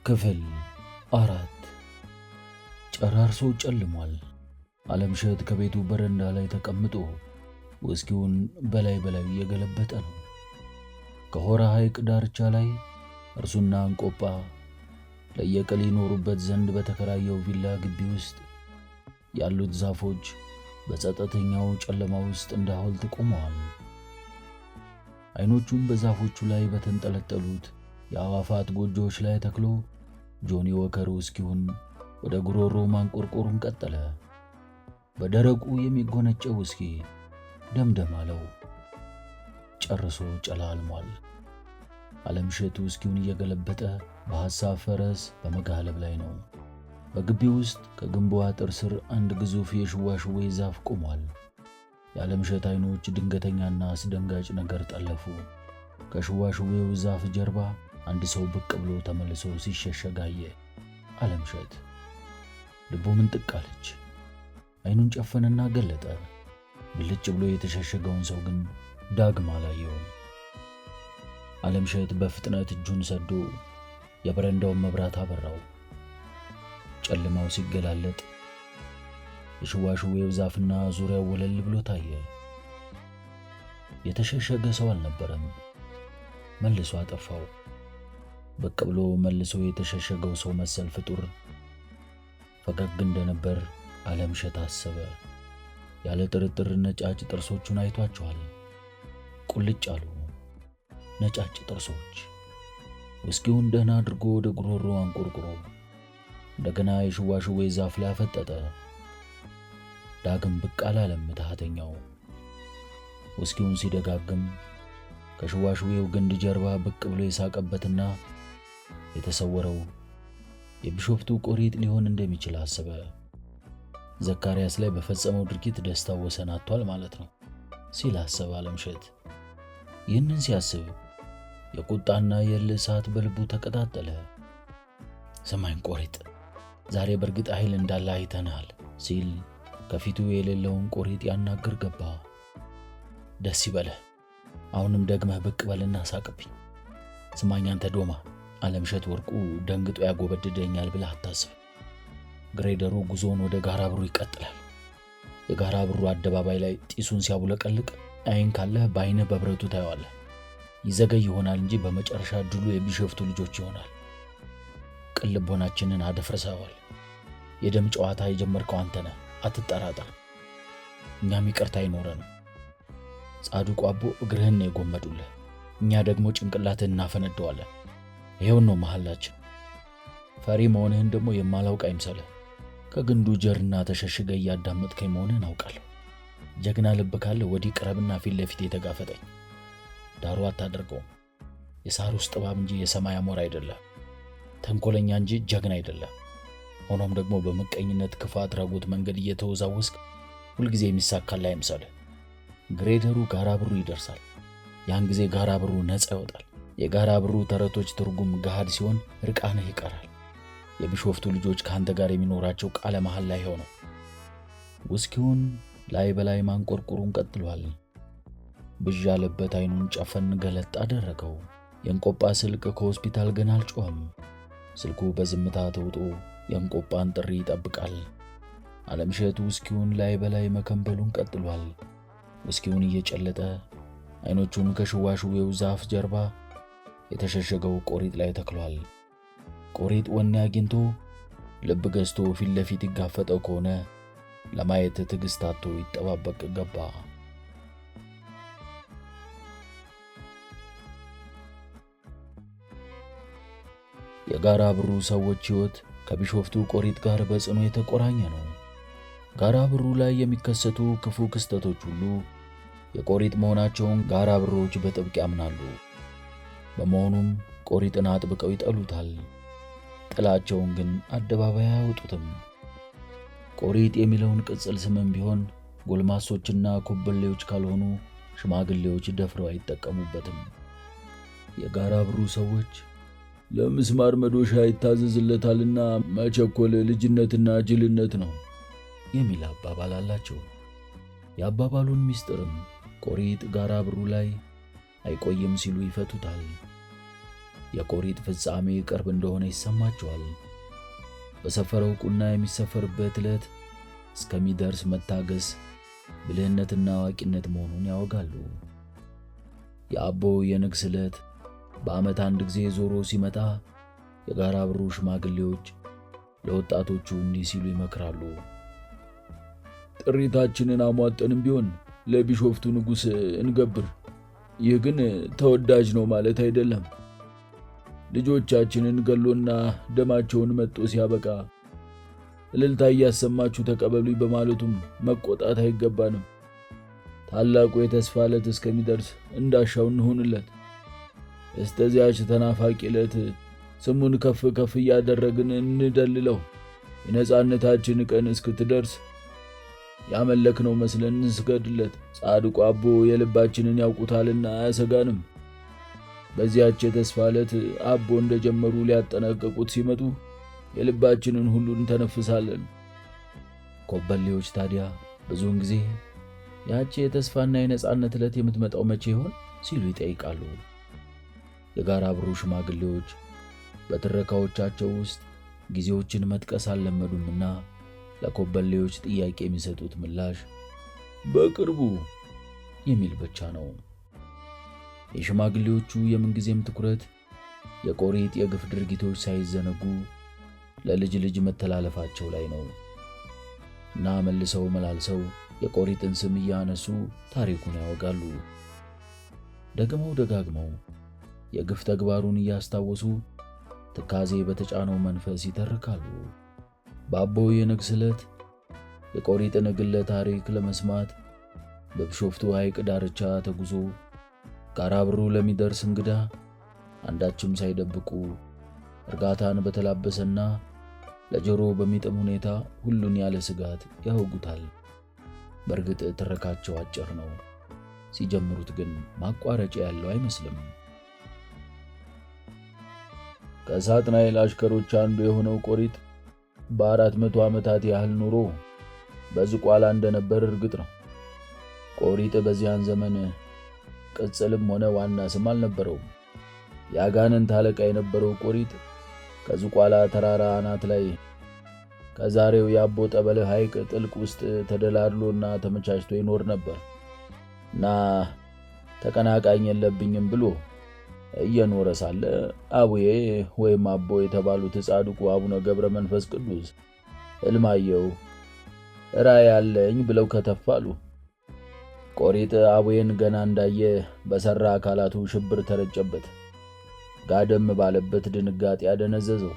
ክፍል 4 ጨራርሶ ጨልሟል። ዓለምሸት ከቤቱ በረንዳ ላይ ተቀምጦ ውስኪውን በላይ እየገለበጠ ነው። ከሆራ ሐይቅ ዳርቻ ላይ እርሱና እንቆጳ ለየቀል ይኖሩበት ዘንድ በተከራየው ቪላ ግቢ ውስጥ ያሉት ዛፎች በጸጥተኛው ጨለማ ውስጥ እንደ ሐውልት ቆመዋል። አይኖቹም በዛፎቹ ላይ በተንጠለጠሉት የአዋፋት ጎጆዎች ላይ ተክሎ ጆኒ ወከር ውስኪውን ወደ ጉሮሮ ማንቆርቆሩን ቀጠለ። በደረቁ የሚጎነጨው ውስኪ ደምደም አለው። ጨርሶ ጨላልሟል። ዓለምሸት ውስኪውን እየገለበጠ በሐሳብ ፈረስ በመጋለብ ላይ ነው። በግቢው ውስጥ ከግንቡ አጥር ስር አንድ ግዙፍ የሽዋሽዌ ዛፍ ቆሟል። የዓለምሸት አይኖች ድንገተኛና አስደንጋጭ ነገር ጠለፉ። ከሽዋሽዌው ዛፍ ጀርባ አንድ ሰው ብቅ ብሎ ተመልሶ ሲሸሸግ አየ። ዓለምሸት ልቡ ምንጥቅ አለች። አይኑን ጨፈነና ገለጠ። ብልጭ ብሎ የተሸሸገውን ሰው ግን ዳግም አላየውም። ዓለምሸት በፍጥነት እጁን ሰዶ የበረንዳውን መብራት አበራው። ጨለማው ሲገላለጥ የሽዋሽዌው ዛፍና ዙሪያው ወለል ብሎ ታየ። የተሸሸገ ሰው አልነበረም። መልሶ አጠፋው። ብቅ ብሎ መልሶ የተሸሸገው ሰው መሰል ፍጡር ፈገግ እንደነበር ዓለምሸት አሰበ። ያለ ጥርጥር ነጫጭ ጥርሶቹን አይቷቸዋል። ቁልጭ አሉ ነጫጭ ጥርሶች። ውስኪውን ደህና አድርጎ ወደ ጉሮሮ አንቆርቁሮ እንደገና የሽዋሽዌ ዛፍ ላይ አፈጠጠ። ዳግም ብቅ አላለም ምትሃተኛው። ውስኪውን ሲደጋግም ከሽዋሽዌው ግንድ ጀርባ ብቅ ብሎ የሳቀበትና የተሰወረው የቢሾፍቱ ቆሪጥ ሊሆን እንደሚችል አሰበ። ዘካርያስ ላይ በፈጸመው ድርጊት ደስታው ወሰን አጥቷል ማለት ነው ሲል አሰበ ዓለምሸት። ይህንን ሲያስብ የቁጣና የእልህ እሳት በልቡ ተቀጣጠለ። ሰማይን ቆሪጥ ዛሬ በእርግጥ ኃይል እንዳለ አይተናል ሲል ከፊቱ የሌለውን ቆሪጥ ያናግር ገባ። ደስ ይበለህ፣ አሁንም ደግመህ ብቅ በልና ሳቅብኝ። ስማኝ አንተ ዶማ፣ ዓለምሸት ወርቁ ደንግጦ ያጎበድደኛል ብለህ አታስብ። ግሬደሩ ጉዞውን ወደ ጋራ ብሩ ይቀጥላል። የጋራ ብሩ አደባባይ ላይ ጢሱን ሲያቡለቀልቅ አይን ካለህ በአይንህ በብረቱ ታየዋለህ። ይዘገይ ይሆናል እንጂ በመጨረሻ ድሉ የቢሾፍቱ ልጆች ይሆናል። ቅልቦናችንን አደፍርሰዋል። የደም ጨዋታ የጀመርከው አንተ ነህ፣ አትጠራጠር። እኛም ይቅርታ አይኖረንም። ጻድቁ አቦ እግርህን ነው የጎመዱልህ፣ እኛ ደግሞ ጭንቅላትህን እናፈነደዋለን። ይሄውን ነው መሐላችን። ፈሪ መሆንህን ደግሞ የማላውቅ አይምሰልህ። ከግንዱ ጀርና ተሸሽገ እያዳመጥከኝ መሆንህን አውቃለሁ። ጀግና ልብ ካለ ወዲህ ቅረብና ፊት ለፊት የተጋፈጠኝ። ዳሩ አታደርገውም። የሳር ውስጥ እባብ እንጂ የሰማይ አሞራ አይደለም። ተንኮለኛ እንጂ ጀግና አይደለም። ሆኖም ደግሞ በመቀኝነት ክፉ አድራጎት መንገድ እየተወዛወስክ ሁልጊዜ የሚሳካልህ አይምሰልህ። ግሬደሩ ጋራ ብሩ ይደርሳል። ያን ጊዜ ጋራ ብሩ ነፃ ይወጣል። የጋራ ብሩ ተረቶች ትርጉም ገሃድ ሲሆን ርቃንህ ይቀራል። የቢሾፍቱ ልጆች ከአንተ ጋር የሚኖራቸው ቃለ መሐላ ይኸው ነው። ውስኪውን ላይ በላይ ማንቆርቆሩን ቀጥሏል። ብዥ ያለበት አይኑን ጨፈን ገለጥ አደረገው። የእንቆጳ ስልክ ከሆስፒታል ገና አልጮኸም። ስልኩ በዝምታ ተውጦ የእንቆጳን ጥሪ ይጠብቃል። ዓለምሸት ውስኪውን ላይ በላይ መከንበሉን ቀጥሏል። ውስኪውን እየጨለጠ አይኖቹን ከሽዋሽዌው ዛፍ ጀርባ የተሸሸገው ቆሪጥ ላይ ተክሏል። ቆሪጥ ወኔ አግኝቶ ልብ ገዝቶ ፊት ለፊት ይጋፈጠው ከሆነ ለማየት ትዕግስት አጥቶ ይጠባበቅ ገባ። የጋራ ብሩ ሰዎች ሕይወት ከቢሾፍቱ ቆሪጥ ጋር በጽኑ የተቆራኘ ነው። ጋራ ብሩ ላይ የሚከሰቱ ክፉ ክስተቶች ሁሉ የቆሪጥ መሆናቸውን ጋራ ብሮች በጥብቅ ያምናሉ። በመሆኑም ቆሪጥን አጥብቀው ይጠሉታል። ጥላቸውን ግን አደባባይ አያወጡትም። ቆሪጥ የሚለውን ቅጽል ስምም ቢሆን ጎልማሶችና ኮበሌዎች ካልሆኑ ሽማግሌዎች ደፍረው አይጠቀሙበትም። የጋራ ብሩ ሰዎች ለምስማር መዶሻ ይታዘዝለታልና መቸኮል ልጅነትና ጅልነት ነው የሚል አባባል አላቸው። የአባባሉን ምስጢርም ቆሪጥ ጋራ ብሩ ላይ አይቆይም ሲሉ ይፈቱታል። የቆሪጥ ፍጻሜ ቅርብ እንደሆነ ይሰማቸዋል። በሰፈረው ቁና የሚሰፈርበት ዕለት እስከሚደርስ መታገስ ብልህነትና አዋቂነት መሆኑን ያወጋሉ። የአቦ የንግስ ዕለት በዓመት አንድ ጊዜ ዞሮ ሲመጣ የጋራ ብሩ ሽማግሌዎች ለወጣቶቹ እንዲህ ሲሉ ይመክራሉ። ጥሪታችንን አሟጠንም ቢሆን ለቢሾፍቱ ንጉሥ እንገብር። ይህ ግን ተወዳጅ ነው ማለት አይደለም። ልጆቻችንን ገሎና ደማቸውን መጦ ሲያበቃ እልልታ እያሰማችሁ ተቀበሉኝ በማለቱም መቆጣት አይገባንም። ታላቁ የተስፋ ዕለት እስከሚደርስ እንዳሻው እንሆንለት። እስከዚያች ተናፋቂ ዕለት ስሙን ከፍ ከፍ እያደረግን እንደልለው። የነጻነታችን ቀን እስክትደርስ ያመለክነው መስለን እንስገድለት። ጻድቁ አቦ የልባችንን ያውቁታልና አያሰጋንም። በዚያች የተስፋ ዕለት አቦ እንደጀመሩ ሊያጠናቀቁት ሲመጡ የልባችንን ሁሉ እንተነፍሳለን። ኮበሌዎች ታዲያ ብዙውን ጊዜ ያቺ የተስፋና የነጻነት ዕለት የምትመጣው መቼ ይሆን ሲሉ ይጠይቃሉ። የጋራ ብሩ ሽማግሌዎች በትረካዎቻቸው ውስጥ ጊዜዎችን መጥቀስ አልለመዱምና ለኮበሌዎች ጥያቄ የሚሰጡት ምላሽ በቅርቡ የሚል ብቻ ነው። የሽማግሌዎቹ የምንጊዜም ትኩረት የቆሪጥ የግፍ ድርጊቶች ሳይዘነጉ ለልጅ ልጅ መተላለፋቸው ላይ ነው እና መልሰው መላልሰው የቆሪጥን ስም እያነሱ ታሪኩን ያወጋሉ። ደግመው ደጋግመው የግፍ ተግባሩን እያስታወሱ ትካዜ በተጫነው መንፈስ ይተርካሉ። በአቦ የንግስ ዕለት የቆሪጥን ግለ ታሪክ ለመስማት በቢሾፍቱ ሐይቅ ዳርቻ ተጉዞ ጋራ ብሩ ለሚደርስ እንግዳ አንዳችም ሳይደብቁ እርጋታን በተላበሰና ለጆሮ በሚጥም ሁኔታ ሁሉን ያለ ስጋት ያወጉታል። በእርግጥ ትረካቸው አጭር ነው። ሲጀምሩት ግን ማቋረጫ ያለው አይመስልም። ከሳጥናኤል አሽከሮች አንዱ የሆነው ቆሪጥ በ400 ዓመታት ያህል ኑሮ በዝቋላ እንደነበር እርግጥ ነው። ቆሪጥ በዚያን ዘመን ቅጽልም ሆነ ዋና ስም አልነበረውም። የአጋንንት አለቃ የነበረው ቆሪጥ ከዝቋላ ተራራ አናት ላይ ከዛሬው የአቦ ጠበል ሐይቅ ጥልቅ ውስጥ ተደላድሎና ተመቻችቶ ይኖር ነበር እና ተቀናቃኝ የለብኝም ብሎ እየኖረ ሳለ አቡዬ ወይም አቦ የተባሉት ጻድቁ አቡነ ገብረ መንፈስ ቅዱስ ሕልማየው ራእይ አለኝ ብለው ከተፋሉ። ቆሪጥ አቡዬን ገና እንዳየ በሰራ አካላቱ ሽብር ተረጨበት። ጋደም ባለበት ድንጋጤ ያደነዘዘው።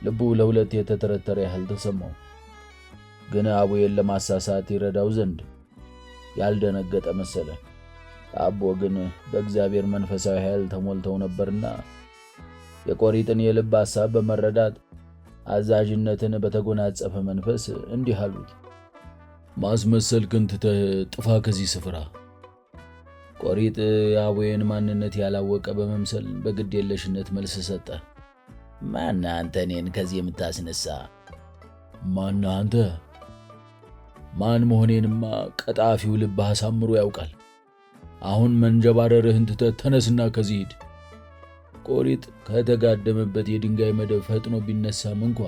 ልቡ ለሁለት የተተረተረ ያህል ተሰማው። ግን አቡዬን ለማሳሳት ይረዳው ዘንድ ያልደነገጠ መሰለ። አቦ ግን በእግዚአብሔር መንፈሳዊ ኃይል ተሞልተው ነበርና የቆሪጥን የልብ ሐሳብ በመረዳት አዛዥነትን በተጎናጸፈ መንፈስ እንዲህ አሉት። ማስመሰልክን ትተህ ጥፋ ከዚህ ስፍራ። ቆሪጥ የአቡዬን ማንነት ያላወቀ በመምሰል በግድ የለሽነት መልስ ሰጠ። ማን አንተ እኔን ከዚህ የምታስነሳ? ማን አንተ? ማን መሆኔንማ ቀጣፊው ልብህ አሳምሮ ያውቃል። አሁን መንጀባረርህን ትተህ ተነስና ከዚህ ሂድ። ቆሪጥ ከተጋደመበት የድንጋይ መደብ ፈጥኖ ቢነሳም እንኳ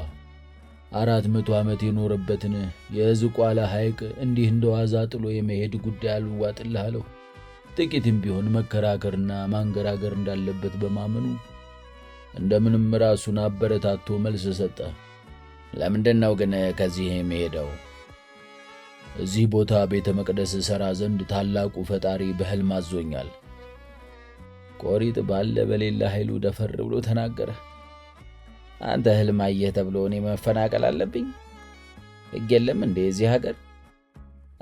400 ዓመት የኖረበትን የዝቋላ ሐይቅ እንዲህ እንደዋዛ ጥሎ የመሄድ ጉዳይ አልዋጥልህ አለው። ጥቂትም ቢሆን መከራከርና ማንገራገር እንዳለበት በማመኑ እንደምንም ራሱን አበረታቶ መልስ ሰጠ። ለምንድነው ግን ከዚህ የመሄደው? እዚህ ቦታ ቤተ መቅደስ ሠራ ዘንድ ታላቁ ፈጣሪ በሕልም አዞኛል። ቆሪጥ ባለ በሌላ ኃይሉ ደፈር ብሎ ተናገረ። አንተ ሕልም አየህ ተብሎ እኔ መፈናቀል አለብኝ? ሕግ የለም እንዴ እዚህ ሀገር?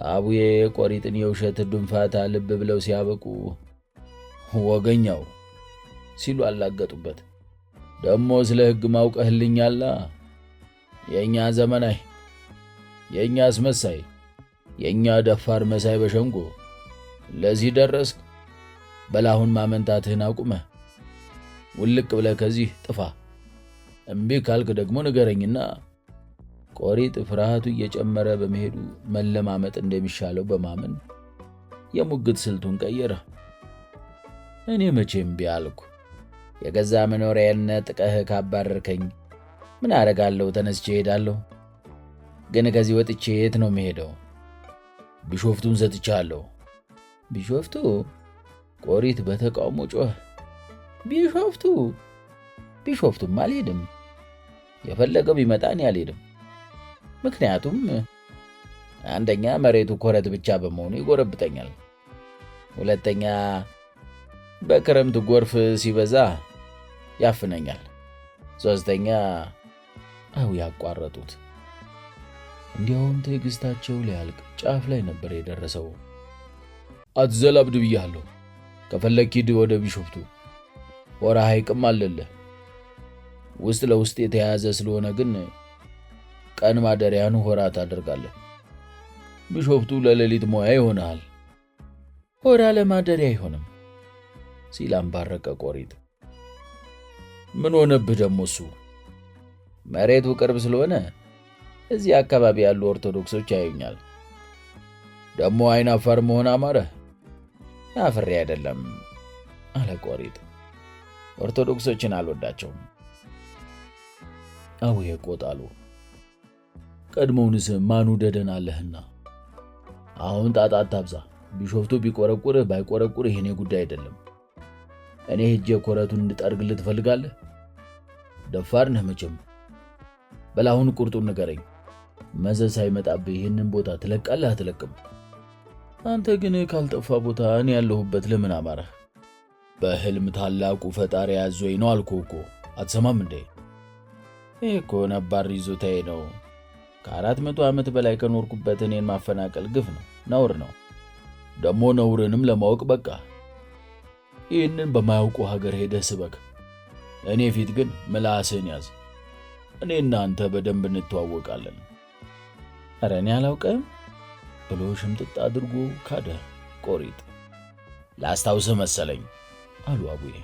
አቡዬ ቆሪጥን የውሸት ድንፋታ ልብ ብለው ሲያበቁ ወገኛው ሲሉ አላገጡበት። ደሞ ስለ ሕግ ማውቀህልኛላ? የኛ ዘመናይ፣ የኛ አስመሳይ፣ የኛ ደፋር መሳይ በሸንጎ ለዚህ ደረስክ? በላሁን ማመንታትህን አቁመህ ውልቅ ብለህ ከዚህ ጥፋ። እምቢ ካልክ ደግሞ ንገረኝና። ቆሪጥ ፍርሃቱ እየጨመረ በመሄዱ መለማመጥ እንደሚሻለው በማመን የሙግት ስልቱን ቀየረ። እኔ መቼም እምቢ አልኩ። የገዛ መኖሪያዬን ነጥቀህ ካባረርከኝ ምን አደርጋለሁ? ተነስቼ እሄዳለሁ። ግን ከዚህ ወጥቼ የት ነው የምሄደው? ቢሾፍቱን ሰጥቻለሁ። ቢሾፍቱ? ቆሪት በተቃውሞ ጮኸ። ቢሾፍቱ? ቢሾፍቱም አልሄድም። የፈለገው ቢመጣ እኔ አልሄድም። ምክንያቱም አንደኛ መሬቱ ኮረት ብቻ በመሆኑ ይጎረብጠኛል። ሁለተኛ በክረምት ጎርፍ ሲበዛ ያፍነኛል። ሶስተኛ ያቋረጡት። እንዲያውም ትዕግስታቸው ሊያልቅ ጫፍ ላይ ነበር የደረሰው። አትዘላብድ ብያለሁ። ከፈለክ ሂድ ወደ ቢሾፍቱ። ሆራ ሐይቅም አለልህ። ውስጥ ለውስጥ የተያያዘ ስለሆነ ግን ቀን ማደሪያን ሆራ ታደርጋለህ። ቢሾፍቱ ለሌሊት ሞያ ይሆናል። ሆራ ለማደሪያ አይሆንም ሲል አንባረቀ ቆሪጥ። ምን ሆነብህ ደሞ? እሱ መሬቱ ቅርብ ስለሆነ እዚህ አካባቢ ያሉ ኦርቶዶክሶች ያዩኛል። ደሞ አይን አፋር መሆን አማረህ? አፍሬ አይደለም አለ ቆሪጥ። ኦርቶዶክሶችን አልወዳቸውም። አቡዬ ቆጣሉ። ቀድሞውንስ ማኑ ደደን አለህና አሁን ጣጣ አታብዛ። ቢሾፍቱ ቢቆረቁርህ ባይቆረቁርህ የኔ ጉዳይ አይደለም። እኔ ሄጄ ኮረቱን እንድጠርግልህ ትፈልጋለህ? ደፋር ነህ መቼም። በላሁን ቁርጡን ንገረኝ። መዘዝ ሳይመጣብህ ይህንን ቦታ ትለቃለህ አትለቅም? አንተ ግን ካልጠፋ ቦታ እኔ ያለሁበት ለምን አማረህ? በህልም ታላቁ ፈጣሪ ያዞኝ ነው አልኩህ እኮ። አትሰማም እንዴ? ይህ እኮ ነባር ይዞታዬ ነው። ከ400 ዓመት በላይ ከኖርኩበት እኔን ማፈናቀል ግፍ ነው፣ ነውር ነው። ደሞ ነውርንም ለማወቅ በቃ ይህንን በማያውቁ ሀገር ሄደህ ስበክ። እኔ ፊት ግን ምላስህን ያዝ። እኔና አንተ በደንብ እንተዋወቃለን። ኧረ እኔ አላውቅም ብሎ ሽምጥጥ አድርጎ ካደ ቆሪጥ። ላስታውስህ መሰለኝ አሉ አቡዬ።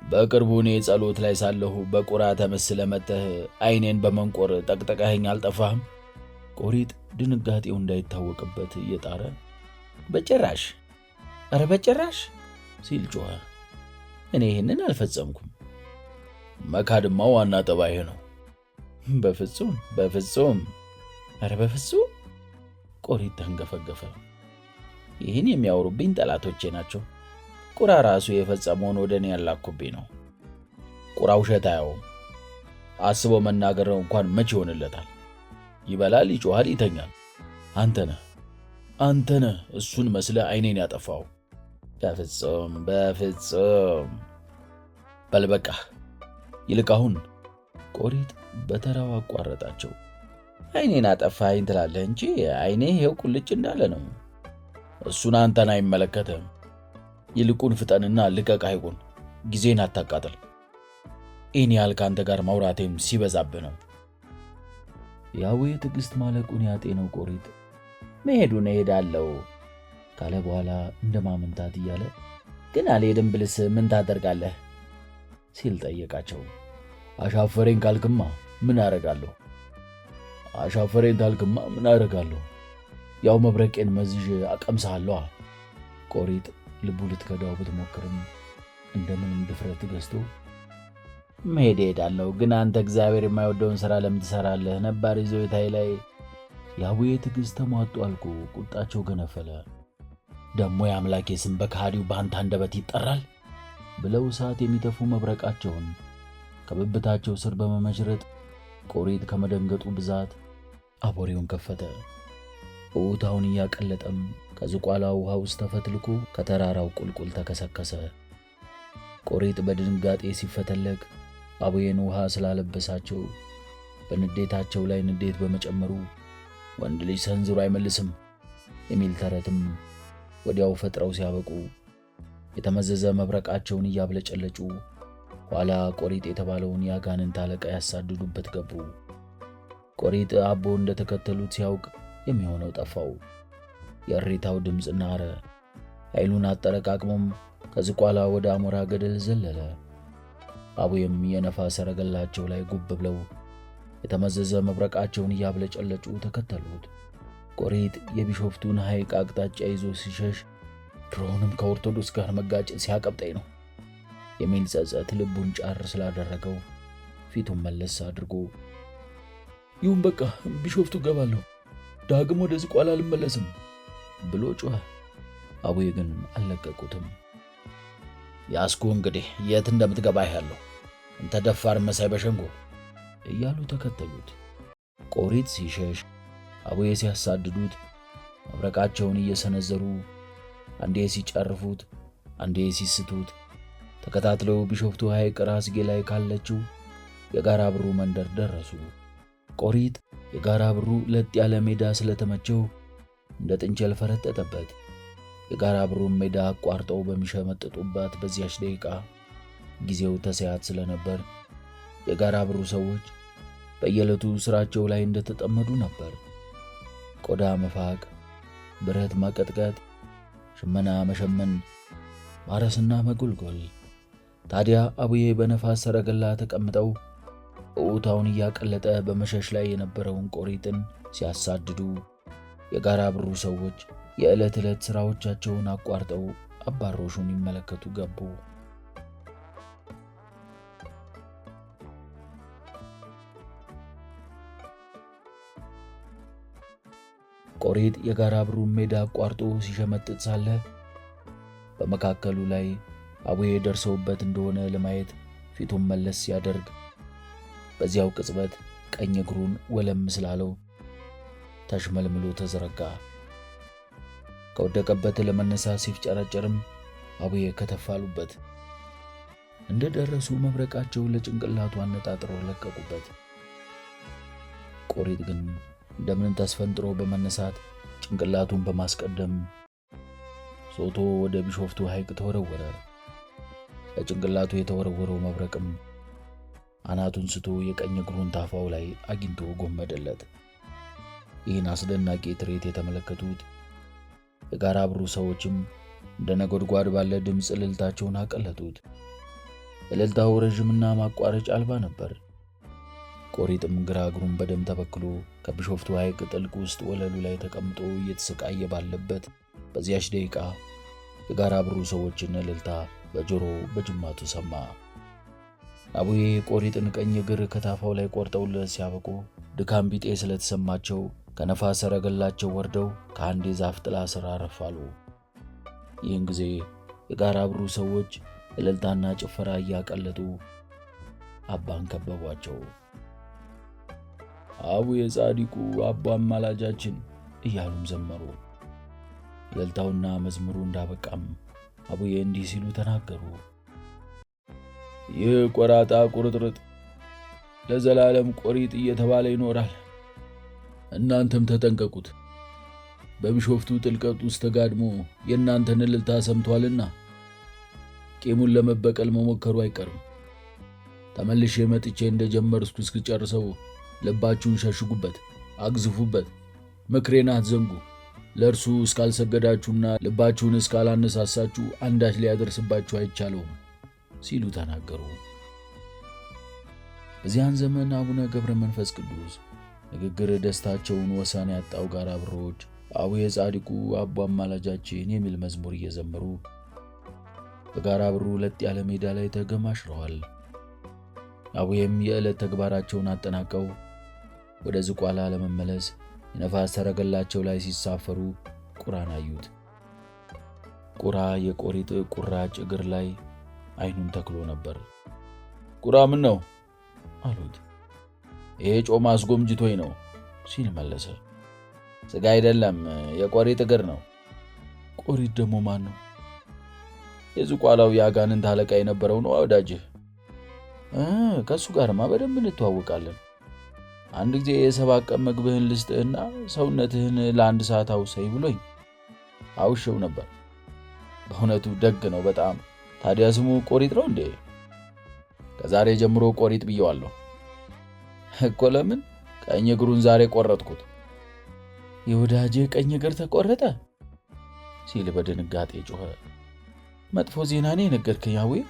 በቅርቡ እኔ ጸሎት ላይ ሳለሁ በቁራ ተመስለህ መጥተህ አይኔን በመንቆር ጠቅጠቀኸኝ አልጠፋህም? ቆሪጥ ድንጋጤው እንዳይታወቅበት እየጣረ በጭራሽ፣ ኧረ በጭራሽ ሲል ጮኸ። እኔ ይህንን አልፈጸምኩም። መካድማ ዋና ጠባይህ ነው። በፍጹም በፍጹም፣ ኧረ በፍጹም። ቆሪጥ ተንገፈገፈ። ይህን የሚያወሩብኝ ጠላቶቼ ናቸው። ቁራ ራሱ የፈጸመውን ወደ እኔ ያላኩብኝ ነው። ቁራ ውሸት አያውም። አስቦ መናገር እንኳን መቼ ይሆንለታል? ይበላል፣ ይጮሃል፣ ይተኛል። አንተ ነህ እሱን መስለህ አይኔን ያጠፋው። በፍጹም በፍጹም። በል በቃህ። ይልቅ አሁን ቆሪጥ በተራው አቋረጣቸው። አይኔን አጠፋኝ ትላለህ እንጂ አይኔ ይሄው ቁልጭ እንዳለ ነው። እሱን አንተን አይመለከትም። ይልቁን ፍጠንና ልቀቅ ሐይቁን። ጊዜን አታቃጥል። ይህን ያህል ከአንተ ጋር ማውራቴም ሲበዛብህ ነው። የአቡዬ ትዕግስት ማለቁን ያጤነው ቆሪጥ መሄዱን እሄዳለሁ ካለ በኋላ እንደማመንታት እያለ ግን አልሄድም ብልስ ምን ታደርጋለህ ሲል ጠየቃቸው። አሻፈሬን ካልክማ ምን አረጋለሁ? አሻፈሬን ታልክማ ምን አረጋለሁ? ያው መብረቄን መዝዥ አቀምሳለሁ። ቆሪጥ ልቡ ልትከዳው ብትሞክርም እንደምንም ድፍረት ገዝቶ መሄድ እሄዳለሁ፣ ግን አንተ እግዚአብሔር የማይወደውን ሥራ ለምን ትሠራለህ? ነባር ይዞታዬ ላይ የአቡዬ ትዕግስት ተሟጦ አልቆ ቁጣቸው ገነፈለ። ደሞ የአምላኬ ስም በካዲው በአንተ አንደበት ይጠራል ብለው እሳት የሚተፉ መብረቃቸውን ከብብታቸው ስር በመመሽረጥ ቆሪጥ ከመደንገጡ ብዛት አቦሬውን ከፈተ። እውታውን እያቀለጠም ከዝቋላ ውሃ ውስጥ ተፈትልኮ ከተራራው ቁልቁል ተከሰከሰ። ቆሪጥ በድንጋጤ ሲፈተለቅ አቡዬን ውሃ ስላለበሳቸው በንዴታቸው ላይ ንዴት በመጨመሩ ወንድ ልጅ ሰንዝሮ አይመልስም የሚል ተረትም ወዲያው ፈጥረው ሲያበቁ የተመዘዘ መብረቃቸውን እያብለጨለጩ ኋላ ቆሪጥ የተባለውን ያጋንንት አለቃ ያሳድዱበት ገቡ። ቆሪጥ አቦ እንደተከተሉት ሲያውቅ የሚሆነው ጠፋው። የእሪታው ድምፅ ናረ። ኃይሉን አጠረቃቅሞም ከዝቋላ ወደ አሞራ ገደል ዘለለ። አቡዬም የነፋስ ሰረገላቸው ላይ ጉብ ብለው የተመዘዘ መብረቃቸውን እያብለጨለጩ ተከተሉት። ቆሪጥ የቢሾፍቱን ሐይቅ አቅጣጫ ይዞ ሲሸሽ ድሮውንም ከኦርቶዶክስ ጋር መጋጨት ሲያቀብጠኝ ነው የሚል ጸጸት ልቡን ጫር ስላደረገው ፊቱን መለስ አድርጎ ይሁን በቃ ቢሾፍቱ ገባለሁ፣ ዳግም ወደ ዝቋላ አልመለስም ብሎ ጮኸ። አቡዬ ግን አልለቀቁትም። ያስኩ እንግዲህ የት እንደምትገባ ያለው እንተ ደፋር መሳይ በሸንጎ እያሉ ተከተሉት። ቆሪጥ ሲሸሽ አቡዬ ሲያሳድዱት መብረቃቸውን እየሰነዘሩ አንዴ ሲጨርፉት አንዴ ሲስቱት ተከታትለው ቢሾፍቱ ሐይቅ ራስጌ ላይ ካለችው የጋራ ብሩ መንደር ደረሱ። ቆሪጥ የጋራ ብሩ ለጥ ያለ ሜዳ ስለተመቸው እንደ ጥንቸል ፈረጠጠበት። የጋራ ብሩን ሜዳ አቋርጠው በሚሸመጥጡባት በዚያች ደቂቃ ጊዜው ተሰያት ስለነበር የጋራ ብሩ ሰዎች በየዕለቱ ስራቸው ላይ እንደተጠመዱ ነበር። ቆዳ መፋቅ፣ ብረት ማቀጥቀጥ፣ ሽመና መሸመን፣ ማረስና መጎልጎል። ታዲያ አቡዬ በነፋስ ሰረገላ ተቀምጠው እውታውን እያቀለጠ በመሸሽ ላይ የነበረውን ቆሪጥን ሲያሳድዱ የጋራ ብሩ ሰዎች የዕለት ዕለት ሥራዎቻቸውን አቋርጠው አባሮሹን ይመለከቱ ገቡ። ቆሪጥ የጋራ ብሩን ሜዳ አቋርጦ ሲሸመጥጥ ሳለ በመካከሉ ላይ አቡዬ ደርሰውበት እንደሆነ ለማየት ፊቱን መለስ ሲያደርግ በዚያው ቅጽበት ቀኝ እግሩን ወለም ስላለው ተሽመልምሎ ተዘረጋ። ከወደቀበት ለመነሳት ሲፍጨረጨርም አቡዬ ከተፋሉበት። እንደ ደረሱ መብረቃቸውን ለጭንቅላቱ አነጣጥረው ለቀቁበት። ቆሪጥ ግን እንደምን ተስፈንጥሮ በመነሳት ጭንቅላቱን በማስቀደም ሶቶ ወደ ቢሾፍቱ ሐይቅ ተወረወረ። ለጭንቅላቱ የተወረወረው መብረቅም አናቱን ስቶ የቀኝ እግሩን ታፋው ላይ አግኝቶ ጎመደለት። ይህን አስደናቂ ትርኢት የተመለከቱት የጋራ ብሩ ሰዎችም እንደ ነጎድጓድ ባለ ድምፅ እልልታቸውን አቀለጡት። እልልታው ረዥምና ማቋረጫ አልባ ነበር። ቆሪጥም ግራ እግሩን በደም ተበክሎ ከቢሾፍቱ ሐይቅ ጥልቅ ውስጥ ወለሉ ላይ ተቀምጦ እየተሰቃየ ባለበት በዚያች ደቂቃ የጋራ ብሩ ሰዎችን እልልታ በጆሮ በጅማቱ ሰማ። አቡዬ ቆሪጥን ቀኝ እግር ከታፋው ላይ ቆርጠውለት ሲያበቁ ድካም ቢጤ ስለተሰማቸው ከነፋስ ሰረገላቸው ወርደው ከአንድ የዛፍ ጥላ ስር አረፋሉ። ይህን ጊዜ የጋራ ብሩ ሰዎች እልልታና ጭፈራ እያቀለጡ አባን ከበቧቸው። አቡዬ ጻድቁ አባ አማላጃችን እያሉም ዘመሩ። እልልታውና መዝሙሩ እንዳበቃም አቡዬ እንዲህ ሲሉ ተናገሩ። ይህ ቆራጣ ቁርጥርጥ ለዘላለም ቆሪጥ እየተባለ ይኖራል። እናንተም ተጠንቀቁት። በቢሾፍቱ ጥልቀት ውስጥ ተጋድሞ የእናንተን እልልታ ሰምቷልና ቂሙን ለመበቀል መሞከሩ አይቀርም። ተመልሼ መጥቼ እንደጀመርኩ እስክጨርሰው ልባችሁን ሸሽጉበት፣ አግዝፉበት፣ ምክሬን አትዘንጉ። ለእርሱ እስካልሰገዳችሁና ልባችሁን እስካላነሳሳችሁ አንዳች ሊያደርስባችሁ አይቻለውም ሲሉ ተናገሩ። በዚያን ዘመን አቡነ ገብረ መንፈስ ቅዱስ ንግግር ደስታቸውን ወሰን ያጣው ጋራ ብሮች አቡዬ ጻድቁ አባ አማላጃችን የሚል መዝሙር እየዘመሩ በጋራ ብሩ ለጥ ያለ ሜዳ ላይ ተገማሽረዋል። አቡዬም የዕለት ተግባራቸውን አጠናቀው ወደ ዝቋላ ለመመለስ የነፋስ ሰረገላቸው ላይ ሲሳፈሩ ቁራን አዩት። ቁራ የቆሪጥ ቁራጭ እግር ላይ አይኑን ተክሎ ነበር። ቁራ ምን ነው አሉት። ይሄ ጮማ አስጎምጅቶኝ ነው ሲል መለሰ። ስጋ አይደለም የቆሪጥ እግር ነው። ቆሪጥ ደግሞ ማን ነው? የዝቋላው የአጋንንት አለቃ የነበረው ነው ወዳጅህ። ከሱ ጋርማ በደንብ እንተዋወቃለን። አንድ ጊዜ የሰባት ቀን ምግብህን ልስጥህና ሰውነትህን ለአንድ ሰዓት አውሰኝ ብሎኝ አውሸው ነበር። በእውነቱ ደግ ነው በጣም። ታዲያ ስሙ ቆሪጥ ነው እንዴ? ከዛሬ ጀምሮ ቆሪጥ ብየዋለሁ እኮ። ለምን? ቀኝ እግሩን ዛሬ ቆረጥኩት። የወዳጄ ቀኝ እግር ተቆረጠ ሲል በድንጋጤ ጮኸ። መጥፎ ዜና ነው የነገርከኝ አቡዬ።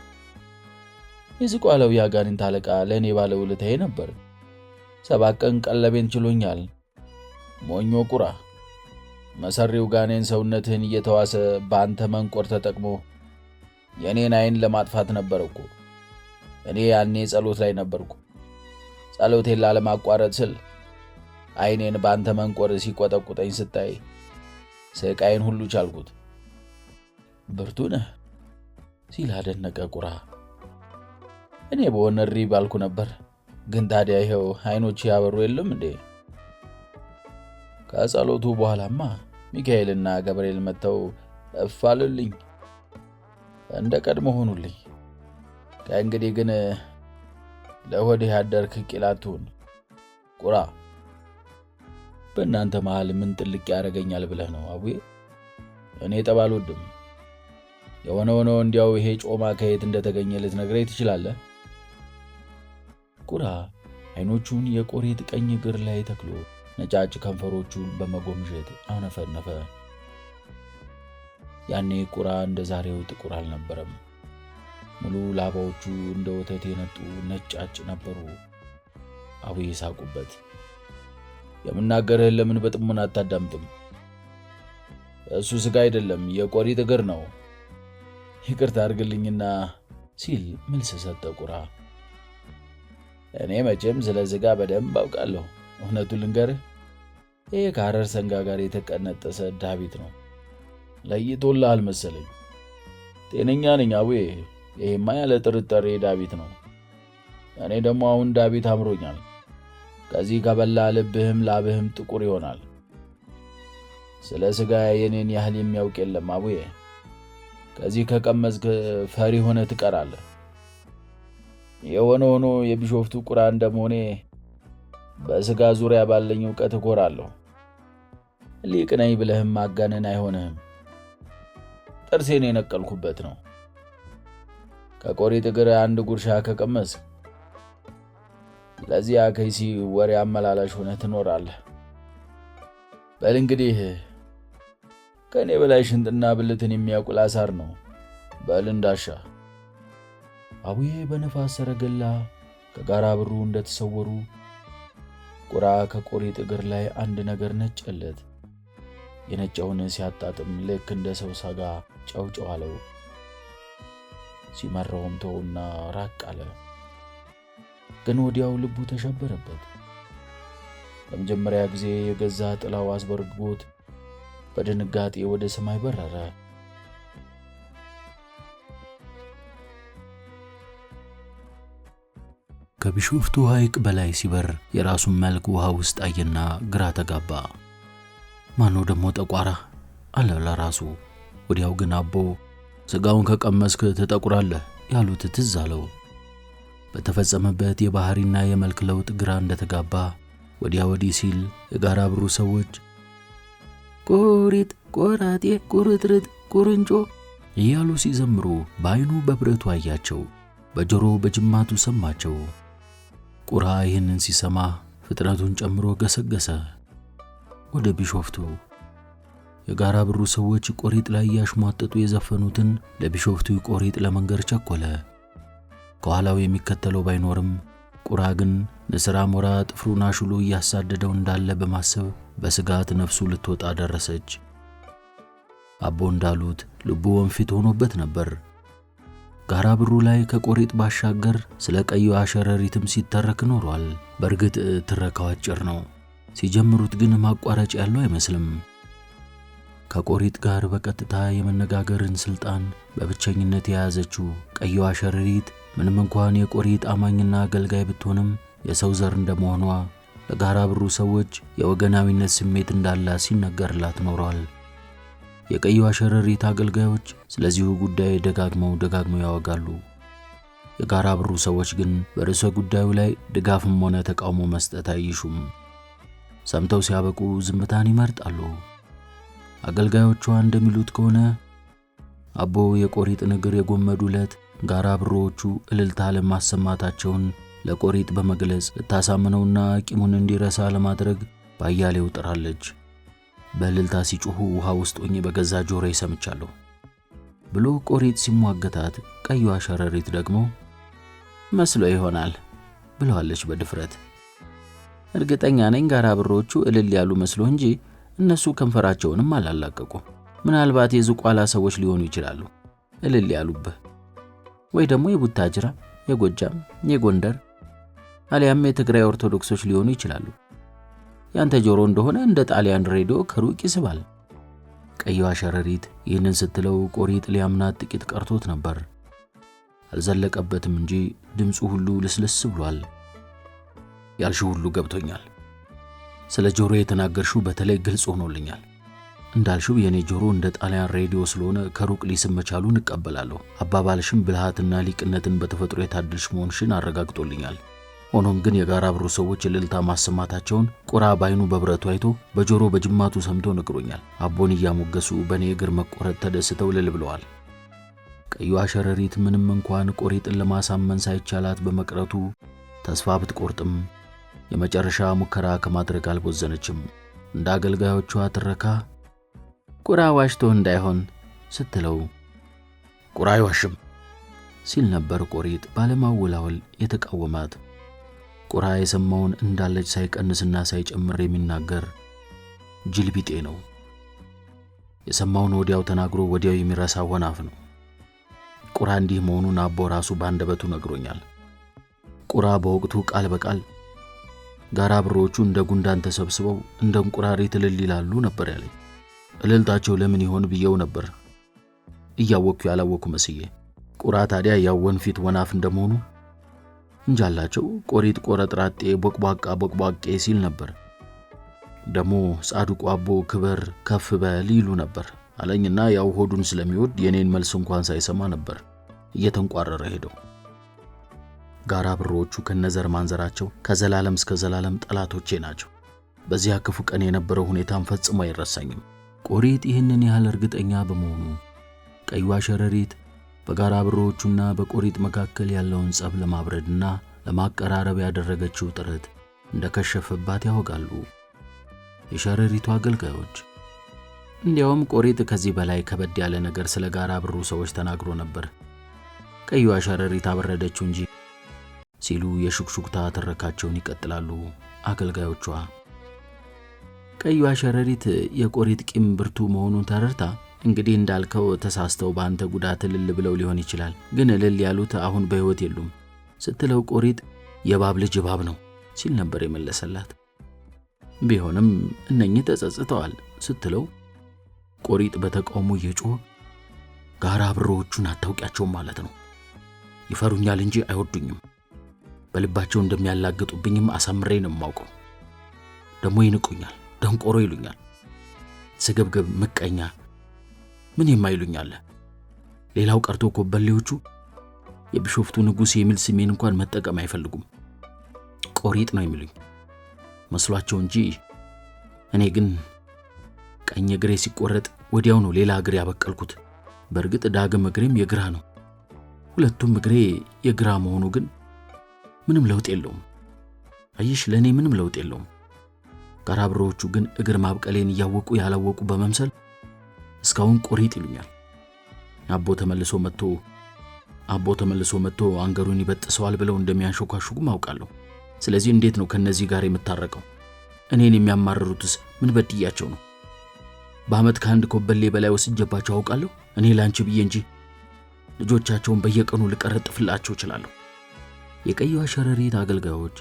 የዝቋላው የአጋንንት አለቃ ለእኔ ባለውለታዬ ነበር። 7 ቀን ቀለቤን ችሎኛል። ሞኞ ቁራ። መሰሪው ጋኔን ሰውነትህን እየተዋሰ በአንተ መንቆር ተጠቅሞ የኔን አይን ለማጥፋት ነበር እኮ። እኔ ያኔ ጸሎት ላይ ነበርኩ። ጸሎቴን ላለማቋረጥ ስል አይኔን ባንተ መንቆር ሲቆጠቁጠኝ ስታይ ስቃይን ሁሉ ቻልኩት። ብርቱ ነህ ሲል አደነቀ ቁራ። እኔ በሆነ እሪ ባልኩ ነበር፣ ግን ታዲያ ይኸው አይኖች ያበሩ የለም እንዴ? ከጸሎቱ በኋላማ ሚካኤልና ገብርኤል መጥተው እፋልልኝ እንደ ቀድሞ ሆኑልኝ። ከእንግዲህ ግን ለሆድህ ያደርክ ቂላቱን ቁራ። በእናንተ መሃል ምን ጥልቅ ያደርገኛል ብለህ ነው አቡዬ? እኔ ጠብ አልወድም። የሆነ ሆኖ እንዲያው ይሄ ጮማ ከየት እንደተገኘ ልትነግረኝ ትችላለህ? ቁራ አይኖቹን የቆሬጥ ቀኝ እግር ላይ ተክሎ ነጫጭ ከንፈሮቹን በመጎምጀት አነፈነፈ። ያኔ ቁራ እንደ ዛሬው ጥቁር አልነበረም። ሙሉ ላባዎቹ እንደ ወተት የነጡ ነጫጭ ነበሩ። አቡዬ ሳቁበት። የምናገርህን ለምን በጥሞና አታዳምጥም? እሱ ስጋ አይደለም የቆሬጥ እግር ነው። ይቅርታ አድርግልኝና ሲል መልስ ሰጠ ቁራ። እኔ መቼም ስለ ስጋ በደንብ አውቃለሁ። እውነቱን ልንገርህ፣ ይሄ ከሐረር ሰንጋ ጋር የተቀነጠሰ ዳቢት ነው። ለይቶልሃል መሰለኝ። ጤነኛ ነኝ አቡዬ። ይሄማ ያለ ጥርጥር ዳቢት ነው። እኔ ደግሞ አሁን ዳቢት አምሮኛል። ከዚህ ከበላ ልብህም ላብህም ጥቁር ይሆናል። ስለ ስጋ የኔን ያህል የሚያውቅ የለም አቡዬ። ከዚህ ከቀመዝክ ፈሪ ሆነ ትቀራለህ። የሆነ ሆኖ የቢሾፍቱ ቁራ እንደመሆኔ በስጋ ዙሪያ ባለኝ ዕውቀት እኮራለሁ። ሊቅ ነኝ ብለህም ማጋነን አይሆንህም። ጥርሴን የነቀልኩበት ነው። ከቆሬጥ እግር አንድ ጉርሻ ከቀመስክ ለዚያ ከይሲ ወሬ አመላላሽ ሆነህ ትኖራለህ። በል እንግዲህ ከኔ በላይ ሽንጥና ብልትን የሚያውቁ ላሳር ነው። በል እንዳሻ። አቡዬ በነፋስ ሰረገላ ከጋራ ብሩ እንደተሰወሩ ቁራ ከቆሬጥ እግር ላይ አንድ ነገር ነጨለት። የነጨውን ሲያጣጥም ልክ እንደ ሰው ሰጋ ጨውጨው አለው። ሲመራውም ተውና ራቅ አለ። ግን ወዲያው ልቡ ተሸበረበት። ለመጀመሪያ ጊዜ የገዛ ጥላው አስበርግቦት በድንጋጤ ወደ ሰማይ በረረ። ከቢሾፍቱ ሐይቅ በላይ ሲበር የራሱን መልክ ውሃ ውስጥ አየና ግራ ተጋባ። ማነው ደሞ ጠቋራ አለ ለራሱ። ወዲያው ግን አቦ ስጋውን ከቀመስክ ትጠቁራለህ ያሉት ትዝ አለው። በተፈጸመበት የባህሪና የመልክ ለውጥ ግራ እንደተጋባ ወዲያ ወዲህ ሲል የጋራ ብሩ ሰዎች ቆሪጥ፣ ቆራጤ፣ ቁርጥርጥ፣ ቁርንጮ እያሉ ሲዘምሩ በአይኑ በብረቱ አያቸው፣ በጆሮ በጅማቱ ሰማቸው። ቁራ ይህንን ሲሰማ ፍጥነቱን ጨምሮ ገሰገሰ ወደ ቢሾፍቱ። የጋራ ብሩ ሰዎች ቆሪጥ ላይ ያሽሟጠጡ የዘፈኑትን ለቢሾፍቱ ቆሪጥ ለመንገር ቸኮለ። ከኋላው የሚከተለው ባይኖርም ቁራ ግን ንስር አሞራ ጥፍሩን አሽሎ እያሳደደው እንዳለ በማሰብ በስጋት ነፍሱ ልትወጣ ደረሰች። አቦ እንዳሉት ልቡ ወንፊት ሆኖበት ነበር። ጋራ ብሩ ላይ ከቆሪጥ ባሻገር ስለ ቀዩ አሸረሪትም ሲተረክ ኖሯል። በእርግጥ ትረካው አጭር ነው። ሲጀምሩት ግን ማቋረጫ ያለው አይመስልም። ከቆሪጥ ጋር በቀጥታ የመነጋገርን ስልጣን በብቸኝነት የያዘችው ቀዩ አሸረሪት ምንም እንኳን የቆሪጥ አማኝና አገልጋይ ብትሆንም የሰው ዘር እንደመሆኗ ለጋራ ብሩ ሰዎች የወገናዊነት ስሜት እንዳላት ሲነገርላት ኖሯል። የቀዩ አሸረሪት አገልጋዮች ስለዚሁ ጉዳይ ደጋግመው ያወጋሉ። የጋራ ብሩ ሰዎች ግን በርዕሰ ጉዳዩ ላይ ድጋፍም ሆነ ተቃውሞ መስጠት አይሹም። ሰምተው ሲያበቁ ዝምታን ይመርጣሉ። አገልጋዮቿ እንደሚሉት ከሆነ አቦ የቆሪጥን እግር የጎመዱለት ጋራ ብሮዎቹ እልልታ ለማሰማታቸውን ለቆሪጥ በመግለጽ ታሳምነውና ቂሙን እንዲረሳ ለማድረግ ባያሌው ጥራለች። በእልልታ ሲጮሁ ውሃ ውስጥ ሆኜ በገዛ ጆሮዬ ሰምቻለሁ ብሎ ቆሪጥ ሲሟገታት፣ ቀዩ አሸረሪት ደግሞ መስሎ ይሆናል ብለዋለች በድፍረት። እርግጠኛ ነኝ ጋራ ብሮዎቹ እልል ያሉ መስሎ እንጂ እነሱ ከንፈራቸውንም አላላቀቁ። ምናልባት የዝቋላ ሰዎች ሊሆኑ ይችላሉ። እልል ያሉብህ። ወይ ደግሞ የቡታጅራ፣ የጎጃም፣ የጎንደር አሊያም የትግራይ ኦርቶዶክሶች ሊሆኑ ይችላሉ። ያንተ ጆሮ እንደሆነ እንደ ጣሊያን ሬዲዮ ከሩቅ ይስባል። ቀይዋ ሸረሪት ይህንን ስትለው ቆሪጥ ሊያምናት ጥቂት ቀርቶት ነበር። አልዘለቀበትም እንጂ ድምፁ ሁሉ ልስልስ ብሏል። ያልሽው ሁሉ ገብቶኛል። ስለ ጆሮ የተናገርሽው በተለይ ግልጽ ሆኖልኛል። እንዳልሽው የኔ ጆሮ እንደ ጣሊያን ሬዲዮ ስለሆነ ከሩቅ ሊስም መቻሉን እቀበላለሁ። አባባልሽም ብልሃትና ሊቅነትን በተፈጥሮ የታደልሽ መሆንሽን አረጋግጦልኛል። ሆኖም ግን የጋራ ብሩ ሰዎች እልልታ ማሰማታቸውን ቁራ ባይኑ በብረቱ አይቶ በጆሮ በጅማቱ ሰምቶ ነግሮኛል። አቦን እያሞገሱ በኔ እግር መቆረጥ ተደስተው እልል ብለዋል። ቀይዋ ሸረሪት ምንም እንኳን ቆሪጥን ለማሳመን ሳይቻላት በመቅረቱ ተስፋ ብትቆርጥም የመጨረሻ ሙከራ ከማድረግ አልቦዘነችም። እንደ አገልጋዮቿ ትረካ ቁራ ዋሽቶ እንዳይሆን ስትለው ቁራ አይዋሽም ሲል ነበር ቆሪጥ ባለማወላወል የተቃወማት። ቁራ የሰማውን እንዳለች ሳይቀንስና ሳይጨምር የሚናገር ጅልቢጤ ነው። የሰማውን ወዲያው ተናግሮ ወዲያው የሚረሳ ወናፍ ነው። ቁራ እንዲህ መሆኑን አቦ ራሱ ባንደበቱ ነግሮኛል። ቁራ በወቅቱ ቃል በቃል ጋራ ብሮቹ እንደ ጉንዳን ተሰብስበው እንደ እንቁራሪት እልል ይላሉ ነበር ያለኝ። እልልታቸው ለምን ይሆን ብየው ነበር እያወኩ ያላወኩ መስዬ። ቁራ ታዲያ ያው ወንፊት ወናፍ እንደመሆኑ እንጃላቸው ቆሪጥ ቆረጥራጤ ቦቅቧቄ ሲል ነበር። ደሞ ጻድቁ አቦ ክበር ከፍ በል ይሉ ነበር አለኝና ያው ሆዱን ስለሚወድ የኔን መልስ እንኳን ሳይሰማ ነበር እየተንቋረረ ሄደው። ጋራ ብሮቹ ከነዘር ማንዘራቸው ከዘላለም እስከ ዘላለም ጠላቶቼ ናቸው። በዚያ ክፉ ቀን የነበረው ሁኔታም ፈጽሞ አይረሳኝም። ቆሪጥ ይህንን ያህል እርግጠኛ በመሆኑ ቀይዋ ሸረሪት በጋራ ብሮቹና በቆሪጥ መካከል ያለውን ጸብ ለማብረድና ለማቀራረብ ያደረገችው ጥረት እንደከሸፈባት ያወጋሉ የሸረሪቱ አገልጋዮች። እንዲያውም ቆሪጥ ከዚህ በላይ ከበድ ያለ ነገር ስለ ጋራ ብሩ ሰዎች ተናግሮ ነበር። ቀይዋ ሸረሪት አበረደችው እንጂ ሲሉ የሹክሹክታ ትረካቸውን ይቀጥላሉ አገልጋዮቿ። ቀይዋ ሸረሪት የቆሪጥ ቂም ብርቱ መሆኑን ተረድታ እንግዲህ እንዳልከው ተሳስተው ባንተ ጉዳት እልል ብለው ሊሆን ይችላል፣ ግን እልል ያሉት አሁን በሕይወት የሉም ስትለው ቆሪጥ የባብ ልጅ እባብ ነው ሲል ነበር የመለሰላት። ቢሆንም እነኚህ ተጸጽተዋል ስትለው ቆሪጥ በተቃውሞ እየጮኸ ጋራ ብሮቹን አታውቂያቸውም ማለት ነው። ይፈሩኛል እንጂ አይወዱኝም። በልባቸው እንደሚያላግጡብኝም አሳምሬ ነው የማውቀው። ደሞ ይንቁኛል፣ ደንቆሮ ይሉኛል፣ ስግብግብ፣ ምቀኛ ምን የማይሉኛል። ሌላው ቀርቶ ኮበሌዎቹ የቢሾፍቱ ንጉሥ የሚል ስሜን እንኳን መጠቀም አይፈልጉም። ቆሪጥ ነው የሚሉኝ መስሏቸው እንጂ እኔ ግን ቀኝ እግሬ ሲቆረጥ ወዲያው ነው ሌላ እግሬ ያበቀልኩት። በእርግጥ ዳግም እግሬም የግራ ነው። ሁለቱም እግሬ የግራ መሆኑ ግን ምንም ለውጥ የለውም። አይሽ ለኔ ምንም ለውጥ የለውም። ጋራ ብሮቹ ግን እግር ማብቀሌን እያወቁ ያላወቁ በመምሰል እስካሁን ቆሪጥ ይሉኛል። አቦ ተመልሶ መጥቶ አንገሩን ይበጥሰዋል ብለው እንደሚያንሾካሹጉም አውቃለሁ። ስለዚህ እንዴት ነው ከነዚህ ጋር የምታረቀው? እኔን የሚያማርሩትስ ምን በድያቸው ነው? በአመት ከአንድ ኮበሌ በላይ ወስጀባቸው አውቃለሁ። እኔ ላንቺ ብዬ እንጂ ልጆቻቸውን በየቀኑ ልቀረጥፍላቸው እችላለሁ። የቀይዋ ሸረሪት አገልጋዮች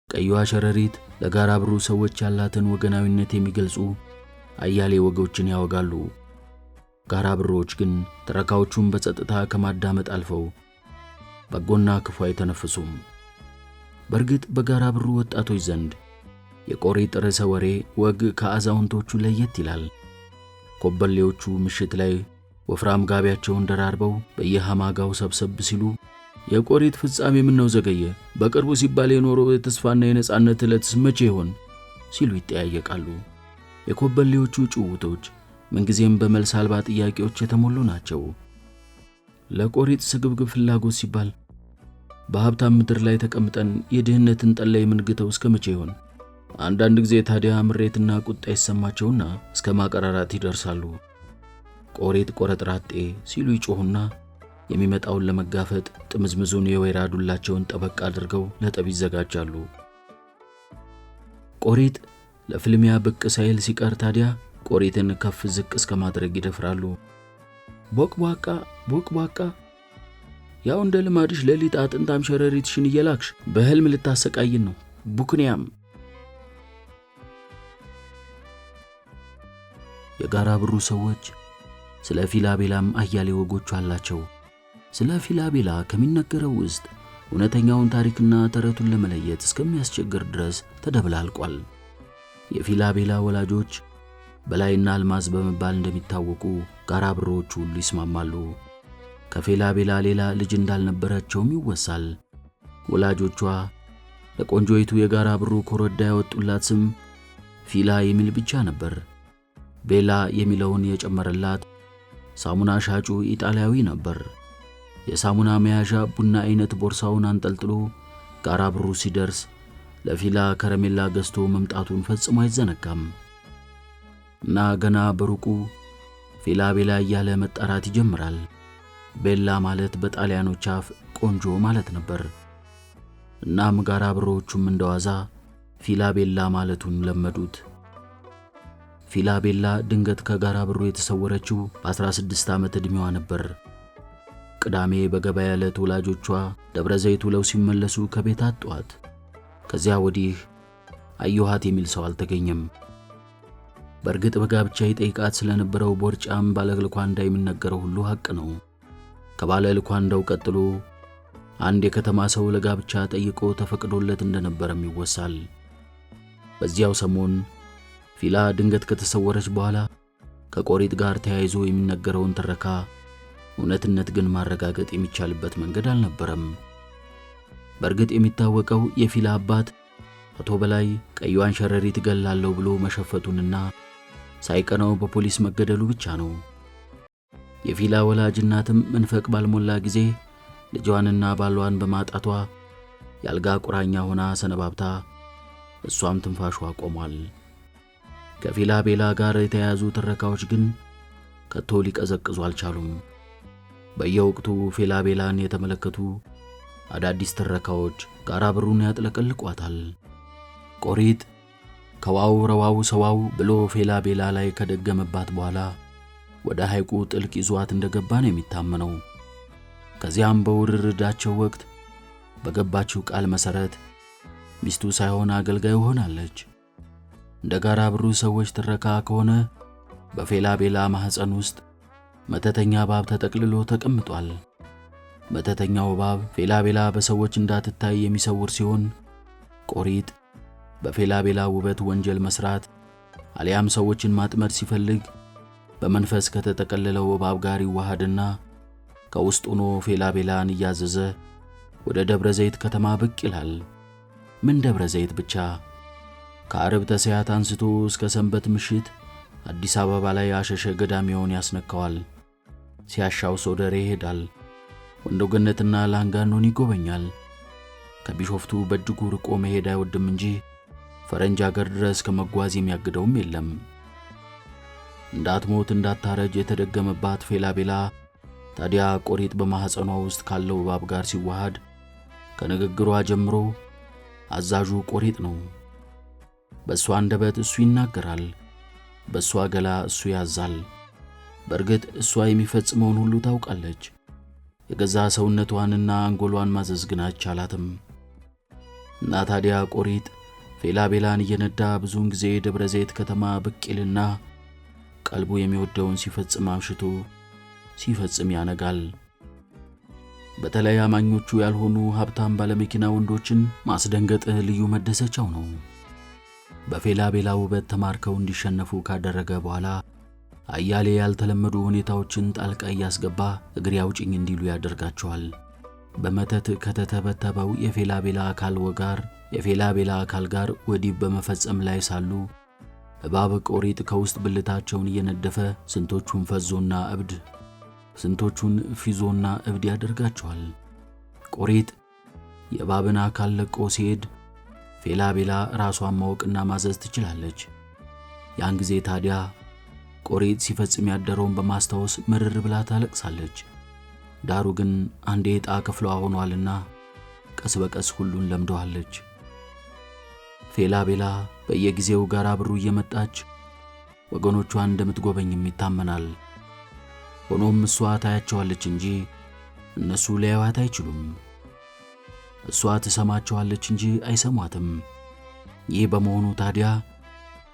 ቀይዋ ሸረሪት ለጋራ ብሩ ሰዎች ያላትን ወገናዊነት የሚገልጹ አያሌ ወጎችን ያወጋሉ። ጋራ ብሮች ግን ተረካዎቹን በጸጥታ ከማዳመጥ አልፈው በጎና ክፉ አይተነፍሱም። በእርግጥ በጋራ ብሩ ወጣቶች ዘንድ የቆሪጥ ርዕሰ ወሬ ወግ ከአዛውንቶቹ ለየት ይላል። ኮበሌዎቹ ምሽት ላይ ወፍራም ጋቢያቸውን ደራርበው በየሃማጋው ሰብሰብ ሲሉ የቆሪጥ ፍጻሜ ምን ነው ዘገየ፣ በቅርቡ ሲባል የኖረው የተስፋና የነጻነት ዕለትስ መቼ ይሆን ሲሉ ይጠያየቃሉ። የኮበሌዎቹ ጭውውቶች ምንጊዜም በመልስ አልባ ጥያቄዎች የተሞሉ ናቸው። ለቆሪጥ ስግብግብ ፍላጎት ሲባል በሀብታም ምድር ላይ ተቀምጠን የድህነትን ጠላ የምንግተው እስከ መቼ ይሆን? አንዳንድ ጊዜ ታዲያ ምሬትና ቁጣ ይሰማቸውና እስከ ማቀራራት ይደርሳሉ። ቆሪጥ ቆረጥራጤ ሲሉ ይጮሁና የሚመጣውን ለመጋፈጥ ጥምዝምዙን የወይራ ዱላቸውን ጠበቅ አድርገው ለጠብ ይዘጋጃሉ። ቆሪጥ ለፍልሚያ ብቅ ሳይል ሲቀር ታዲያ ቆሪጥን ከፍ ዝቅ እስከ ማድረግ ይደፍራሉ። ቦቅቧቃ ቦቅቧቃ፣ ያው እንደ ልማድሽ ሌሊት አጥንታም ሸረሪትሽን እየላክሽ በህልም ልታሰቃይን ነው ቡክንያም። የጋራ ብሩ ሰዎች ስለ ፊላቤላም አያሌ ወጎች አላቸው። ስለ ፊላቤላ ከሚነገረው ውስጥ እውነተኛውን ታሪክና ተረቱን ለመለየት እስከሚያስቸግር ድረስ ተደብላልቋል። የፊላቤላ ወላጆች በላይና አልማዝ በመባል እንደሚታወቁ ጋራ ብሮቹ ሁሉ ይስማማሉ። ከፊላቤላ ሌላ ልጅ እንዳልነበራቸውም ይወሳል። ወላጆቿ ለቆንጆይቱ የጋራ ብሩ ኮረዳ ያወጡላት ስም ፊላ የሚል ብቻ ነበር። ቤላ የሚለውን የጨመረላት ሳሙና ሻጩ ኢጣሊያዊ ነበር። የሳሙና መያዣ ቡና አይነት ቦርሳውን አንጠልጥሎ ጋራ ብሩ ሲደርስ ለፊላ ከረሜላ ገዝቶ መምጣቱን ፈጽሞ አይዘነጋም እና ገና በሩቁ ፊላቤላ እያለ መጣራት ይጀምራል። ቤላ ማለት በጣሊያኖች አፍ ቆንጆ ማለት ነበር። እናም ጋራ ብሮቹም እንደዋዛ ፊላቤላ ማለቱን ለመዱት። ፊላቤላ ድንገት ከጋራ ብሩ የተሰወረችው በ16 ዓመት ዕድሜዋ ነበር። ቅዳሜ በገበያ ዕለት ወላጆቿ ደብረ ዘይት ውለው ሲመለሱ ከቤት አጧት። ከዚያ ወዲህ አየኋት የሚል ሰው አልተገኘም። በእርግጥ በጋብቻ ይጠይቃት ስለነበረው ቦርጫም ባለልኳንዳ የሚነገረው ሁሉ ሐቅ ነው። ከባለልኳንዳው ቀጥሎ አንድ የከተማ ሰው ለጋብቻ ጠይቆ ተፈቅዶለት እንደነበረም ይወሳል። በዚያው ሰሞን ፊላ ድንገት ከተሰወረች በኋላ ከቆሪጥ ጋር ተያይዞ የሚነገረውን ትረካ እውነትነት ግን ማረጋገጥ የሚቻልበት መንገድ አልነበረም። በእርግጥ የሚታወቀው የፊላ አባት አቶ በላይ ቀይዋን ሸረሪት ገላለሁ ብሎ መሸፈቱንና ሳይቀናው በፖሊስ መገደሉ ብቻ ነው። የፊላ ወላጅ እናትም መንፈቅ ባልሞላ ጊዜ ልጇንና ባሏን በማጣቷ ያልጋ ቁራኛ ሆና ሰነባብታ እሷም ትንፋሿ ቆሟል። ከፊላቤላ ጋር የተያያዙ ትረካዎች ግን ከቶ ሊቀዘቅዙ አልቻሉም። በየወቅቱ ፊላቤላን የተመለከቱ አዳዲስ ትረካዎች ጋራ ብሩን ያጥለቀልቋታል። ቆሪጥ ከዋው ረዋው ሰዋው ብሎ ፊላቤላ ላይ ከደገመባት በኋላ ወደ ሐይቁ ጥልቅ ይዟት እንደገባ ነው የሚታመነው። ከዚያም በውርርዳቸው ወቅት በገባችው ቃል መሰረት ሚስቱ ሳይሆን አገልጋይ ሆናለች። እንደ ጋራ ብሩ ሰዎች ትረካ ከሆነ በፊላቤላ ማህፀን ውስጥ መተተኛ እባብ ተጠቅልሎ ተቀምጧል። መተተኛው እባብ ፊላቤላ በሰዎች እንዳትታይ የሚሰውር ሲሆን ቆሪጥ በፊላቤላ ውበት ወንጀል መስራት አሊያም ሰዎችን ማጥመድ ሲፈልግ በመንፈስ ከተጠቀለለው እባብ ጋር ይዋሃድና ከውስጥ ሆኖ ፊላቤላን እያዘዘ ወደ ደብረ ዘይት ከተማ ብቅ ይላል። ምን ደብረ ዘይት ብቻ፣ ከዓርብ ተሰያት አንስቶ እስከ ሰንበት ምሽት አዲስ አበባ ላይ አሸሸ ገዳሚውን ያስነካዋል። ሲያሻው ሶደሬ ይሄዳል። ወንዶ ገነትና ላንጋኖን ይጎበኛል። ከቢሾፍቱ በእጅጉ ርቆ መሄድ አይወድም እንጂ ፈረንጅ አገር ድረስ ከመጓዝ የሚያግደውም የለም። እንዳትሞት እንዳታረጅ የተደገመባት ፊላቤላ ታዲያ ቆሪጥ በማህፀኗ ውስጥ ካለው እባብ ጋር ሲዋሃድ ከንግግሯ ጀምሮ አዛዡ ቆሪጥ ነው። በእሷ አንደበት እሱ ይናገራል፣ በእሷ ገላ እሱ ያዛል። በእርግጥ እሷ የሚፈጽመውን ሁሉ ታውቃለች። የገዛ ሰውነቷንና አንጎሏን ማዘዝ ግን አይቻላትም። እና ታዲያ ቆሪጥ ፊላቤላን እየነዳ ብዙውን ጊዜ ደብረ ዘይት ከተማ ብቅ ይልና ቀልቡ የሚወደውን ሲፈጽም አምሽቶ ሲፈጽም ያነጋል። በተለይ አማኞቹ ያልሆኑ ሀብታም ባለመኪና ወንዶችን ማስደንገጥ ልዩ መደሰቻው ነው። በፊላቤላ ውበት ተማርከው እንዲሸነፉ ካደረገ በኋላ አያሌ ያልተለመዱ ሁኔታዎችን ጣልቃ እያስገባ እግሬ አውጭኝ እንዲሉ ያደርጋቸዋል። በመተት ከተተበተበው የፊላቤላ አካል ጋር ወዲህ በመፈጸም ላይ ሳሉ እባብ ቆሪጥ ከውስጥ ብልታቸውን እየነደፈ ስንቶቹን ፈዞና እብድ ስንቶቹን ፊዞና እብድ ያደርጋቸዋል። ቆሪጥ የእባብን አካል ለቆ ሲሄድ ፊላቤላ ራሷን ማወቅና ማዘዝ ትችላለች። ያን ጊዜ ታዲያ ቆሪጥ ሲፈጽም ያደረውን በማስታወስ ምርር ብላ ታለቅሳለች። ዳሩ ግን አንዴ ዕጣ ክፍሏ ሆኗልና ቀስ በቀስ ሁሉን ለምደዋለች። ፊላቤላ በየጊዜው ጋራ ብሩ እየመጣች ወገኖቿን እንደምትጎበኝም ይታመናል። ሆኖም እሷ ታያቸዋለች እንጂ እነሱ ሊያዩዋት አይችሉም። እሷ ትሰማቸዋለች እንጂ አይሰሟትም። ይህ በመሆኑ ታዲያ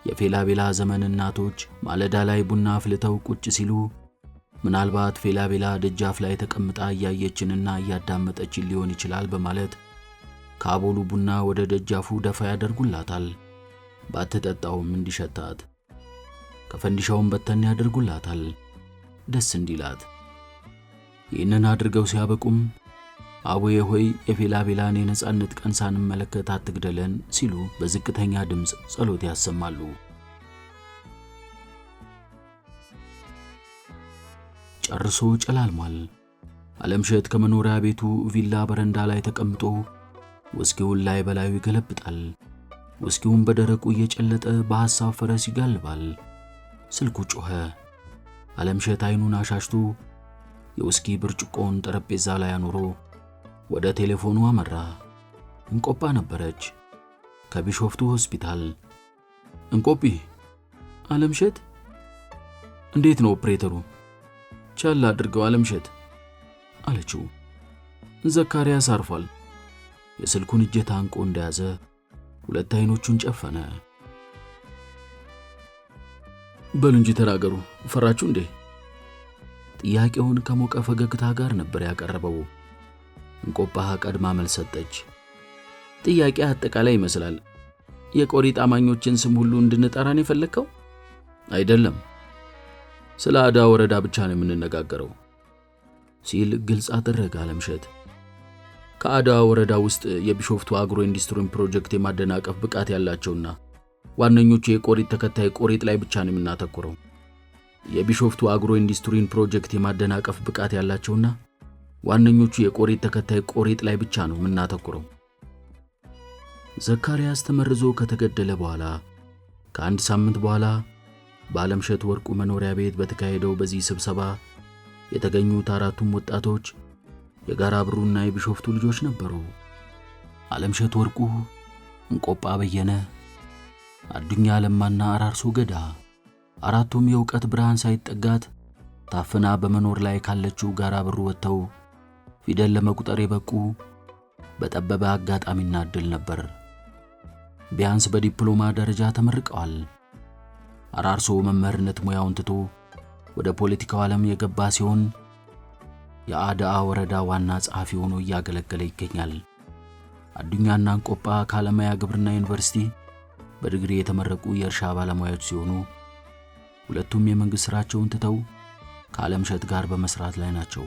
የፌላቤላ ዘመን እናቶች ማለዳ ላይ ቡና አፍልተው ቁጭ ሲሉ ምናልባት ፌላቤላ ደጃፍ ላይ ተቀምጣ እያየችንና እያዳመጠችን ሊሆን ይችላል በማለት ከአቦሉ ቡና ወደ ደጃፉ ደፋ ያደርጉላታል። ባትጠጣውም እንዲሸታት፣ ከፈንዲሻውም በተን ያደርጉላታል ደስ እንዲላት። ይህንን አድርገው ሲያበቁም አቡዬ ሆይ የፌላቤላን የነጻነት ቀን ሳንመለከት አትግደለን ሲሉ በዝቅተኛ ድምፅ ጸሎት ያሰማሉ። ጨርሶ ጨላልሟል። ዓለምሸት ከመኖሪያ ቤቱ ቪላ በረንዳ ላይ ተቀምጦ ውስኪውን ላይ በላዩ ይገለብጣል። ውስኪውን በደረቁ እየጨለጠ በሐሳብ ፈረስ ይጋልባል። ስልኩ ጮኸ። ዓለምሸት አይኑን አሻሽቶ የውስኪ ብርጭቆውን ጠረጴዛ ላይ አኖሮ ወደ ቴሌፎኑ አመራ። እንቆጳ ነበረች፣ ከቢሾፍቱ ሆስፒታል። እንቆጲ፣ ዓለምሸት፣ እንዴት ነው ኦፕሬተሩ? ቻል አድርገው ዓለምሸት አለችው። ዘካርያስ አርፏል። የስልኩን እጀታ አንቆ እንደያዘ ሁለት አይኖቹን ጨፈነ። በሉ እንጂ ተናገሩ፣ ፈራችሁ እንዴ? ጥያቄውን ከሞቀ ፈገግታ ጋር ነበር ያቀረበው። እንቆጳ ቀድማ መልስ ሰጠች። ጥያቄ አጠቃላይ ይመስላል። የቆሪጥ አማኞችን ስም ሁሉ እንድንጠራን የፈለከው? አይደለም፣ ስለ አዳ ወረዳ ብቻ ነው የምንነጋገረው ሲል ግልጽ አደረገ ዓለምሸት። ከአዳ ወረዳ ውስጥ የቢሾፍቱ አግሮ ኢንዱስትሪን ፕሮጀክት የማደናቀፍ ብቃት ያላቸውና ዋነኞቹ የቆሪጥ ተከታይ ቆሪጥ ላይ ብቻ ነው የምናተኩረው። የቢሾፍቱ አግሮ ኢንዱስትሪን ፕሮጀክት የማደናቀፍ ብቃት ያላቸውና ዋነኞቹ የቆሪጥ ተከታይ ቆሪጥ ላይ ብቻ ነው የምናተኩረው። ዘካርያስ ተመርዞ ከተገደለ በኋላ ከአንድ ሳምንት በኋላ በዓለምሸት ወርቁ መኖሪያ ቤት በተካሄደው በዚህ ስብሰባ የተገኙት አራቱም ወጣቶች የጋራ ብሩና የቢሾፍቱ ልጆች ነበሩ። ዓለምሸት ወርቁ፣ እንቆጳ በየነ፣ አዱኛ ለማና አራርሶ ገዳ። አራቱም የእውቀት ብርሃን ሳይጠጋት ታፍና በመኖር ላይ ካለችው ጋራ ብሩ ወጥተው ፊደል ለመቁጠር የበቁ በጠበበ አጋጣሚና ዕድል ነበር። ቢያንስ በዲፕሎማ ደረጃ ተመርቀዋል። አራርሶ መምህርነት ሙያውን ትቶ ወደ ፖለቲካው ዓለም የገባ ሲሆን የአዳአ ወረዳ ዋና ጸሐፊ ሆኖ እያገለገለ ይገኛል። አዱኛና እንቆጳ ከአለማያ ግብርና ዩኒቨርሲቲ በዲግሪ የተመረቁ የእርሻ ባለሙያዎች ሲሆኑ ሁለቱም የመንግሥት ሥራቸውን ትተው ከዓለምሸት ጋር በመስራት ላይ ናቸው።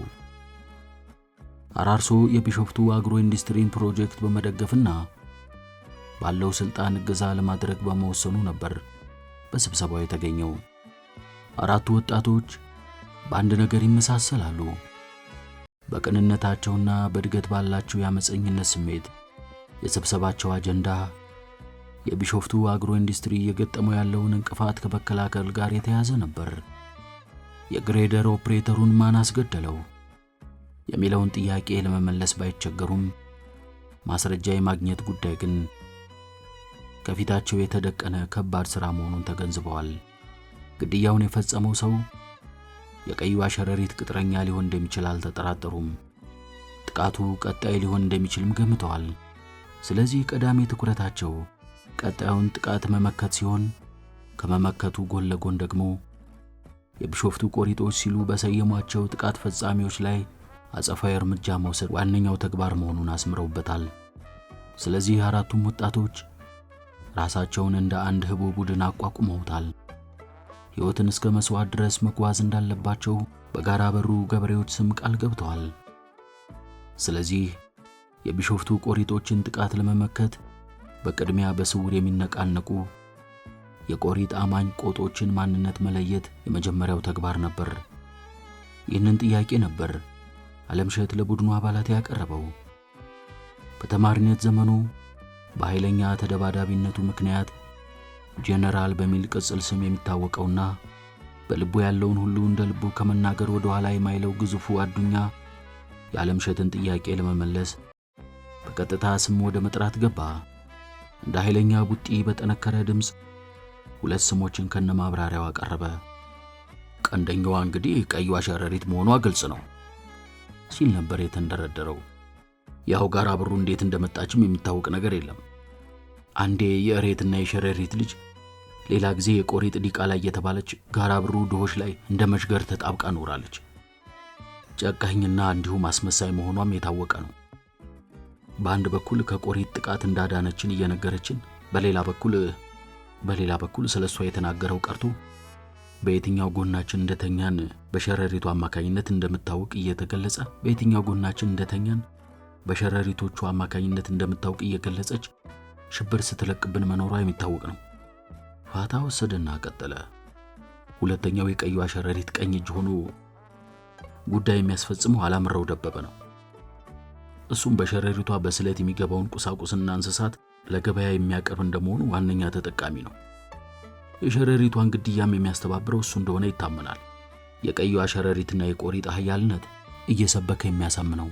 አራርሶ የቢሾፍቱ አግሮ ኢንዱስትሪን ፕሮጀክት በመደገፍና ባለው ስልጣን እገዛ ለማድረግ በመወሰኑ ነበር በስብሰባው የተገኘው። አራቱ ወጣቶች በአንድ ነገር ይመሳሰላሉ። በቅንነታቸውና በእድገት ባላቸው የአመፀኝነት ስሜት የስብሰባቸው አጀንዳ የቢሾፍቱ አግሮ ኢንዱስትሪ እየገጠመው ያለውን እንቅፋት ከመከላከል ጋር የተያዘ ነበር። የግሬደር ኦፕሬተሩን ማን አስገደለው የሚለውን ጥያቄ ለመመለስ ባይቸገሩም ማስረጃ የማግኘት ጉዳይ ግን ከፊታቸው የተደቀነ ከባድ ሥራ መሆኑን ተገንዝበዋል። ግድያውን የፈጸመው ሰው የቀዩ አሸረሪት ቅጥረኛ ሊሆን እንደሚችል አልተጠራጠሩም። ጥቃቱ ቀጣይ ሊሆን እንደሚችልም ገምተዋል። ስለዚህ ቀዳሚ ትኩረታቸው ቀጣዩን ጥቃት መመከት ሲሆን ከመመከቱ ጎን ለጎን ደግሞ የቢሾፍቱ ቆሪጦች ሲሉ በሰየሟቸው ጥቃት ፈጻሚዎች ላይ አጸፋዊ እርምጃ መውሰድ ዋነኛው ተግባር መሆኑን አስምረውበታል። ስለዚህ አራቱም ወጣቶች ራሳቸውን እንደ አንድ ህቡ ቡድን አቋቁመውታል። ሕይወትን እስከ መስዋዕት ድረስ መጓዝ እንዳለባቸው በጋራ በሩ ገበሬዎች ስም ቃል ገብተዋል። ስለዚህ የቢሾፍቱ ቆሪጦችን ጥቃት ለመመከት በቅድሚያ በስውር የሚነቃነቁ የቆሪጥ አማኝ ቆጦችን ማንነት መለየት የመጀመሪያው ተግባር ነበር። ይህንን ጥያቄ ነበር ዓለምሸት ለቡድኑ አባላት ያቀረበው። በተማሪነት ዘመኑ በኃይለኛ ተደባዳቢነቱ ምክንያት ጄነራል በሚል ቅጽል ስም የሚታወቀውና በልቡ ያለውን ሁሉ እንደ ልቡ ከመናገር ወደ ኋላ የማይለው ግዙፉ አዱኛ የዓለምሸትን ጥያቄ ለመመለስ በቀጥታ ስም ወደ መጥራት ገባ። እንደ ኃይለኛ ቡጢ በጠነከረ ድምፅ ሁለት ስሞችን ከነማብራሪያው አቀረበ። ቀንደኛዋ እንግዲህ ቀይዋ ሸረሪት መሆኗ ግልጽ ነው ሲል ነበር የተንደረደረው። ያው ጋራ ብሩ እንዴት እንደመጣችም የሚታወቅ ነገር የለም። አንዴ የእሬትና የሸረሪት ልጅ፣ ሌላ ጊዜ የቆሪጥ ዲቃላ እየተባለች ጋራ ብሩ ድሆች ላይ እንደ መሽገር ተጣብቃ ኖራለች። ጨካኝና እንዲሁም አስመሳይ መሆኗም የታወቀ ነው። በአንድ በኩል ከቆሪጥ ጥቃት እንዳዳነችን እየነገረችን፣ በሌላ በኩል ስለሷ የተናገረው ቀርቶ በየትኛው ጎናችን እንደተኛን በሸረሪቱ አማካኝነት እንደምታውቅ እየተገለጸ በየትኛው ጎናችን እንደተኛን በሸረሪቶቹ አማካኝነት እንደምታውቅ እየገለጸች ሽብር ስትለቅብን መኖሯ የሚታወቅ ነው። ፋታ ወሰደና ቀጠለ። ሁለተኛው የቀይዋ ሸረሪት ቀኝ እጅ ሆኖ ጉዳይ የሚያስፈጽመው አላምረው ደበበ ነው። እሱም በሸረሪቷ በስለት የሚገባውን ቁሳቁስና እንስሳት ለገበያ የሚያቀርብ እንደመሆኑ ዋነኛ ተጠቃሚ ነው። የሸረሪቷን ግድያም የሚያስተባብረው እሱ እንደሆነ ይታመናል። የቀይዋ ሸረሪትና የቆሪጥ ኃያልነት እየሰበከ የሚያሳምነው፣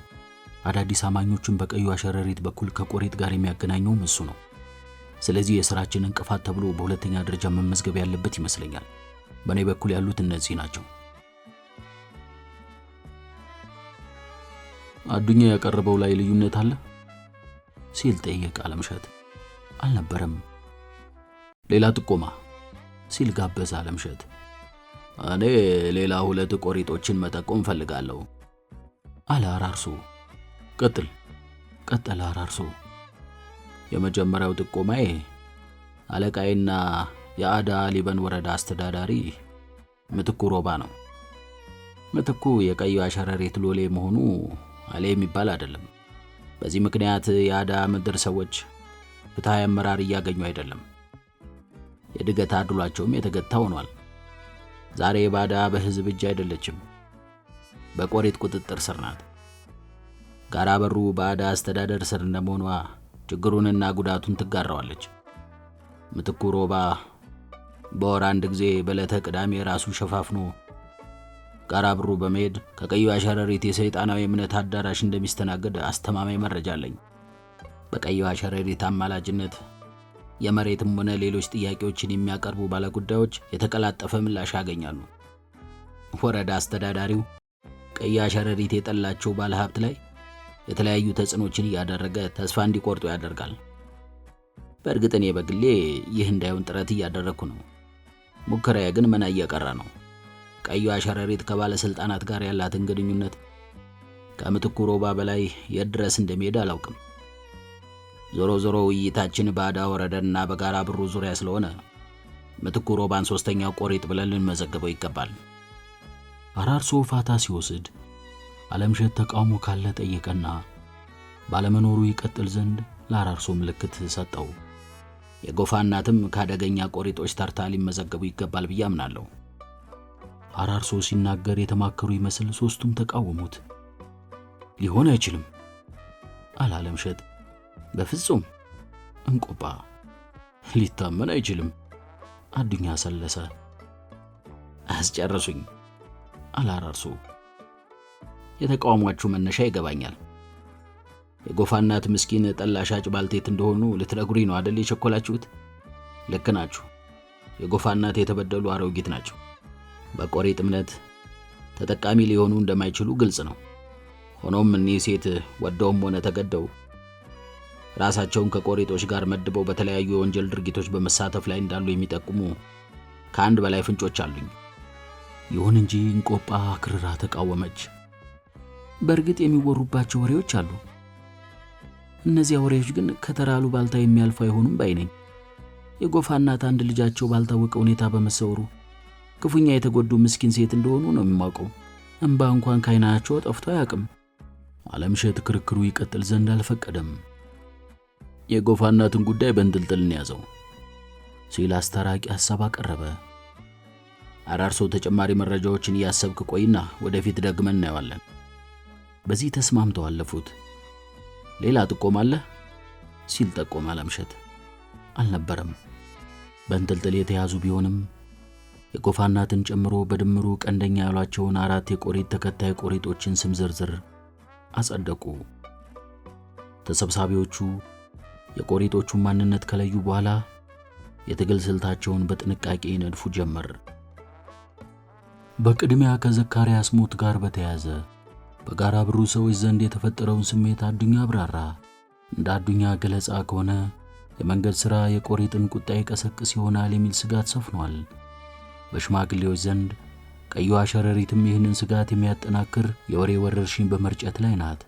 አዳዲስ አማኞችን በቀይዋ ሸረሪት በኩል ከቆሪጥ ጋር የሚያገናኘውም እሱ ነው። ስለዚህ የሥራችን እንቅፋት ተብሎ በሁለተኛ ደረጃ መመዝገብ ያለበት ይመስለኛል። በእኔ በኩል ያሉት እነዚህ ናቸው። አዱኛ ያቀረበው ላይ ልዩነት አለ ሲል ጠየቀ አለምሸት። አልነበረም። ሌላ ጥቆማ ሲል ጋበዘ አለምሸት። እኔ ሌላ 2 ቆሪጦችን መጠቆም ፈልጋለሁ አለ አራርሶ። ቀጠለ አራርሶ። የመጀመሪያው ጥቆማዬ አለቃይና የአዳ ሊበን ወረዳ አስተዳዳሪ ምትኩ ሮባ ነው። ምትኩ የቀይዋ ሸረሪት ሎሌ መሆኑ አለ የሚባል አይደለም። በዚህ ምክንያት የአዳ ምድር ሰዎች ፍትሃዊ አመራር እያገኙ አይደለም። የድገት አድሏቸውም የተገታ ሆኗል። ዛሬ ባዳ በህዝብ እጅ አይደለችም፣ በቆሪጥ ቁጥጥር ስር ናት። ጋራ በሩ ባዳ አስተዳደር ስር እንደመሆኗ ችግሩንና ጉዳቱን ትጋራዋለች። ምትኩ ሮባ በወር አንድ ጊዜ በዕለተ ቅዳሜ ራሱን ሸፋፍኖ ጋራ ብሩ በመሄድ ከቀይዋ ሸረሪት የሰይጣናዊ እምነት አዳራሽ እንደሚስተናገድ አስተማማኝ መረጃ አለኝ። በቀይዋ ሸረሪት አማላጅነት የመሬትም ሆነ ሌሎች ጥያቄዎችን የሚያቀርቡ ባለጉዳዮች የተቀላጠፈ ምላሽ ያገኛሉ። ወረዳ አስተዳዳሪው ቀይዋ ሸረሪት የጠላቸው ባለሀብት ላይ የተለያዩ ተጽዕኖችን እያደረገ ተስፋ እንዲቆርጡ ያደርጋል። በእርግጥ እኔ በግሌ ይህ እንዳይሆን ጥረት እያደረግኩ ነው። ሙከራዬ ግን መና እየቀረ ነው። ቀይዋ ሸረሪት ከባለስልጣናት ጋር ያላትን ግንኙነት ከምትኩ ሮባ በላይ የት ድረስ እንደሚሄድ አላውቅም። ዞሮ ውይይታችን ባዳ ወረዳና በጋራ ብሩ ዙሪያ ስለሆነ ምትኩ ሮባን 3ኛው ቆሪጥ ብለን ልንመዘግበው ይገባል። አራርሶ ፋታ ሲወስድ አለምሸት ተቃውሞ ካለ ጠየቀና ባለመኖሩ ይቀጥል ዘንድ ለአራርሶ ምልክት ሰጠው። የጎፋ እናትም ካደገኛ ቆሪጦች ተርታ ሊመዘገቡ ይገባል ብዬ አምናለሁ። አራርሶ ሲናገር የተማከሩ ይመስል ሶስቱም ተቃወሙት። ሊሆን አይችልም አለ አለምሸት። በፍጹም እንቆጳ፣ ሊታመን አይችልም። አዱኛ ሰለሰ። አስጨረሱኝ አለ አራርሶ። የተቃውሟችሁ መነሻ ይገባኛል። የጎፋ እናት ምስኪን ጠላ ሻጭ ባልቴት እንደሆኑ ልትነግሩኝ ነው አይደል የቸኮላችሁት? ልክ ናችሁ። የጎፋ እናት የተበደሉ አሮጊት ናቸው። በቆሪጥ እምነት ተጠቃሚ ሊሆኑ እንደማይችሉ ግልጽ ነው። ሆኖም እኒህ ሴት ወደውም ሆነ ተገደው ራሳቸውን ከቆሪጦች ጋር መድበው በተለያዩ የወንጀል ድርጊቶች በመሳተፍ ላይ እንዳሉ የሚጠቁሙ ከአንድ በላይ ፍንጮች አሉኝ። ይሁን እንጂ እንቆጳ ክርራ ተቃወመች። በእርግጥ የሚወሩባቸው ወሬዎች አሉ። እነዚያ ወሬዎች ግን ከተራሉ ባልታ የሚያልፉ አይሆኑም ባይ ነኝ። የጎፋ እናት አንድ ልጃቸው ባልታወቀ ሁኔታ በመሰወሩ ክፉኛ የተጎዱ ምስኪን ሴት እንደሆኑ ነው የሚያውቀው። እንባ እንኳን ካይናቸው ጠፍቶ አያውቅም። አለምሸት ክርክሩ ይቀጥል ዘንድ አልፈቀደም። የጎፋ እናትን ጉዳይ በእንጥልጥል ያዘው ሲል አስታራቂ ሐሳብ አቀረበ። አራርሶ ተጨማሪ መረጃዎችን ያሰብክ ቆይና ወደፊት ደግመን እናየዋለን። በዚህ ተስማምተው አለፉት። ሌላ ጥቆማ አለ ሲል ጠቆመ አለምሸት። አልነበረም። በእንጥልጥል የተያዙ ቢሆንም የጎፋ እናትን ጨምሮ በድምሩ ቀንደኛ ያሏቸውን 4 የቆሪጥ ተከታይ ቆሪጦችን ስም ዝርዝር አጸደቁ። ተሰብሳቢዎቹ የቆሪጦቹን ማንነት ከለዩ በኋላ የትግል ስልታቸውን በጥንቃቄ ይነድፉ ጀመር። በቅድሚያ ከዘካርያስ ሞት ጋር በተያያዘ በጋራ ብሩ ሰዎች ዘንድ የተፈጠረውን ስሜት አዱኛ አብራራ። እንደ አዱኛ ገለጻ ከሆነ የመንገድ ሥራ የቆሪጥን ቁጣ ይቀሰቅስ ይሆናል የሚል ስጋት ሰፍኗል። በሽማግሌዎች ዘንድ ቀይዋ ሸረሪትም ይህንን ስጋት የሚያጠናክር የወሬ ወረርሽኝ በመርጨት ላይ ናት።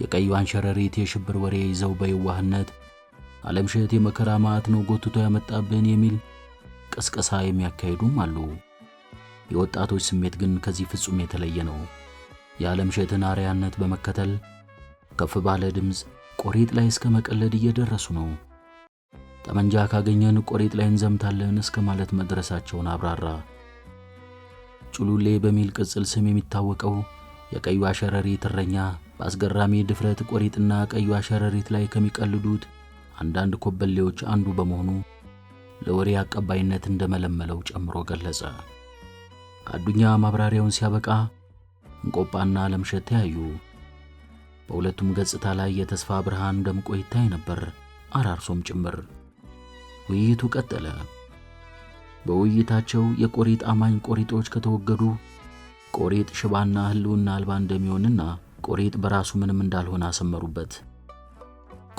የቀይዋን ሸረሪት የሽብር ወሬ ይዘው በየዋህነት ዓለምሸት የመከራ ማዕት ነው ጎትቶ ያመጣብን የሚል ቀስቀሳ የሚያካሂዱም አሉ። የወጣቶች ስሜት ግን ከዚህ ፍጹም የተለየ ነው። የዓለምሸትን አርያነት በመከተል ከፍ ባለ ድምፅ ቆሪጥ ላይ እስከ መቀለድ እየደረሱ ነው። ጠመንጃ ካገኘን ቆሪጥ ላይ እንዘምታለን እስከ ማለት መድረሳቸውን አብራራ። ጩሉሌ በሚል ቅጽል ስም የሚታወቀው የቀይዋ ሸረሪት እረኛ በአስገራሚ ድፍረት ቆሪጥና ቀይዋ ሸረሪት ላይ ከሚቀልዱት አንዳንድ ኮበሌዎች አንዱ በመሆኑ ለወሬ አቀባይነት እንደመለመለው ጨምሮ ገለጸ። አዱኛ ማብራሪያውን ሲያበቃ እንቆጳና ዓለምሸት ተያዩ። በሁለቱም ገጽታ ላይ የተስፋ ብርሃን ደምቆ ይታይ ነበር፣ አራርሶም ጭምር። ውይይቱ ቀጠለ። በውይይታቸው የቆሪጥ አማኝ ቆሪጦች ከተወገዱ ቆሪጥ ሽባና ህልውና አልባ እንደሚሆንና ቆሪጥ በራሱ ምንም እንዳልሆነ አሰመሩበት።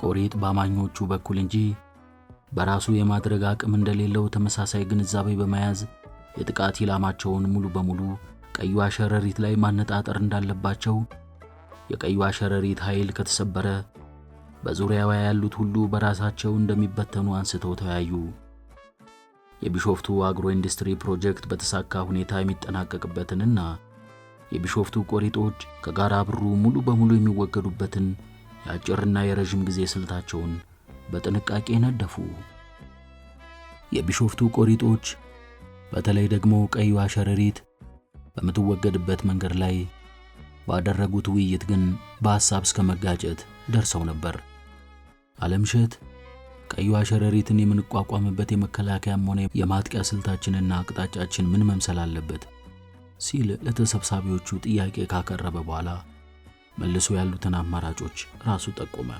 ቆሪጥ በአማኞቹ በኩል እንጂ በራሱ የማድረግ አቅም እንደሌለው ተመሳሳይ ግንዛቤ በመያዝ የጥቃት ኢላማቸውን ሙሉ በሙሉ ቀይዋ ሸረሪት ላይ ማነጣጠር እንዳለባቸው፣ የቀይዋ ሸረሪት ኃይል ከተሰበረ በዙሪያዋ ያሉት ሁሉ በራሳቸው እንደሚበተኑ አንስተው ተወያዩ። የቢሾፍቱ አግሮ ኢንዱስትሪ ፕሮጀክት በተሳካ ሁኔታ የሚጠናቀቅበትንና የቢሾፍቱ ቆሪጦች ከጋራ ብሩ ሙሉ በሙሉ የሚወገዱበትን የአጭርና የረጅም ጊዜ ስልታቸውን በጥንቃቄ ነደፉ። የቢሾፍቱ ቆሪጦች በተለይ ደግሞ ቀይዋ ሸረሪት በምትወገድበት መንገድ ላይ ባደረጉት ውይይት ግን በሐሳብ እስከ መጋጨት ደርሰው ነበር። ዓለምሸት ቀይዋ ሸረሪትን የምንቋቋምበት የመከላከያም ሆነ የማጥቂያ ስልታችንና አቅጣጫችን ምን መምሰል አለበት ሲል ለተሰብሳቢዎቹ ጥያቄ ካቀረበ በኋላ መልሶ ያሉትን አማራጮች ራሱ ጠቆመ።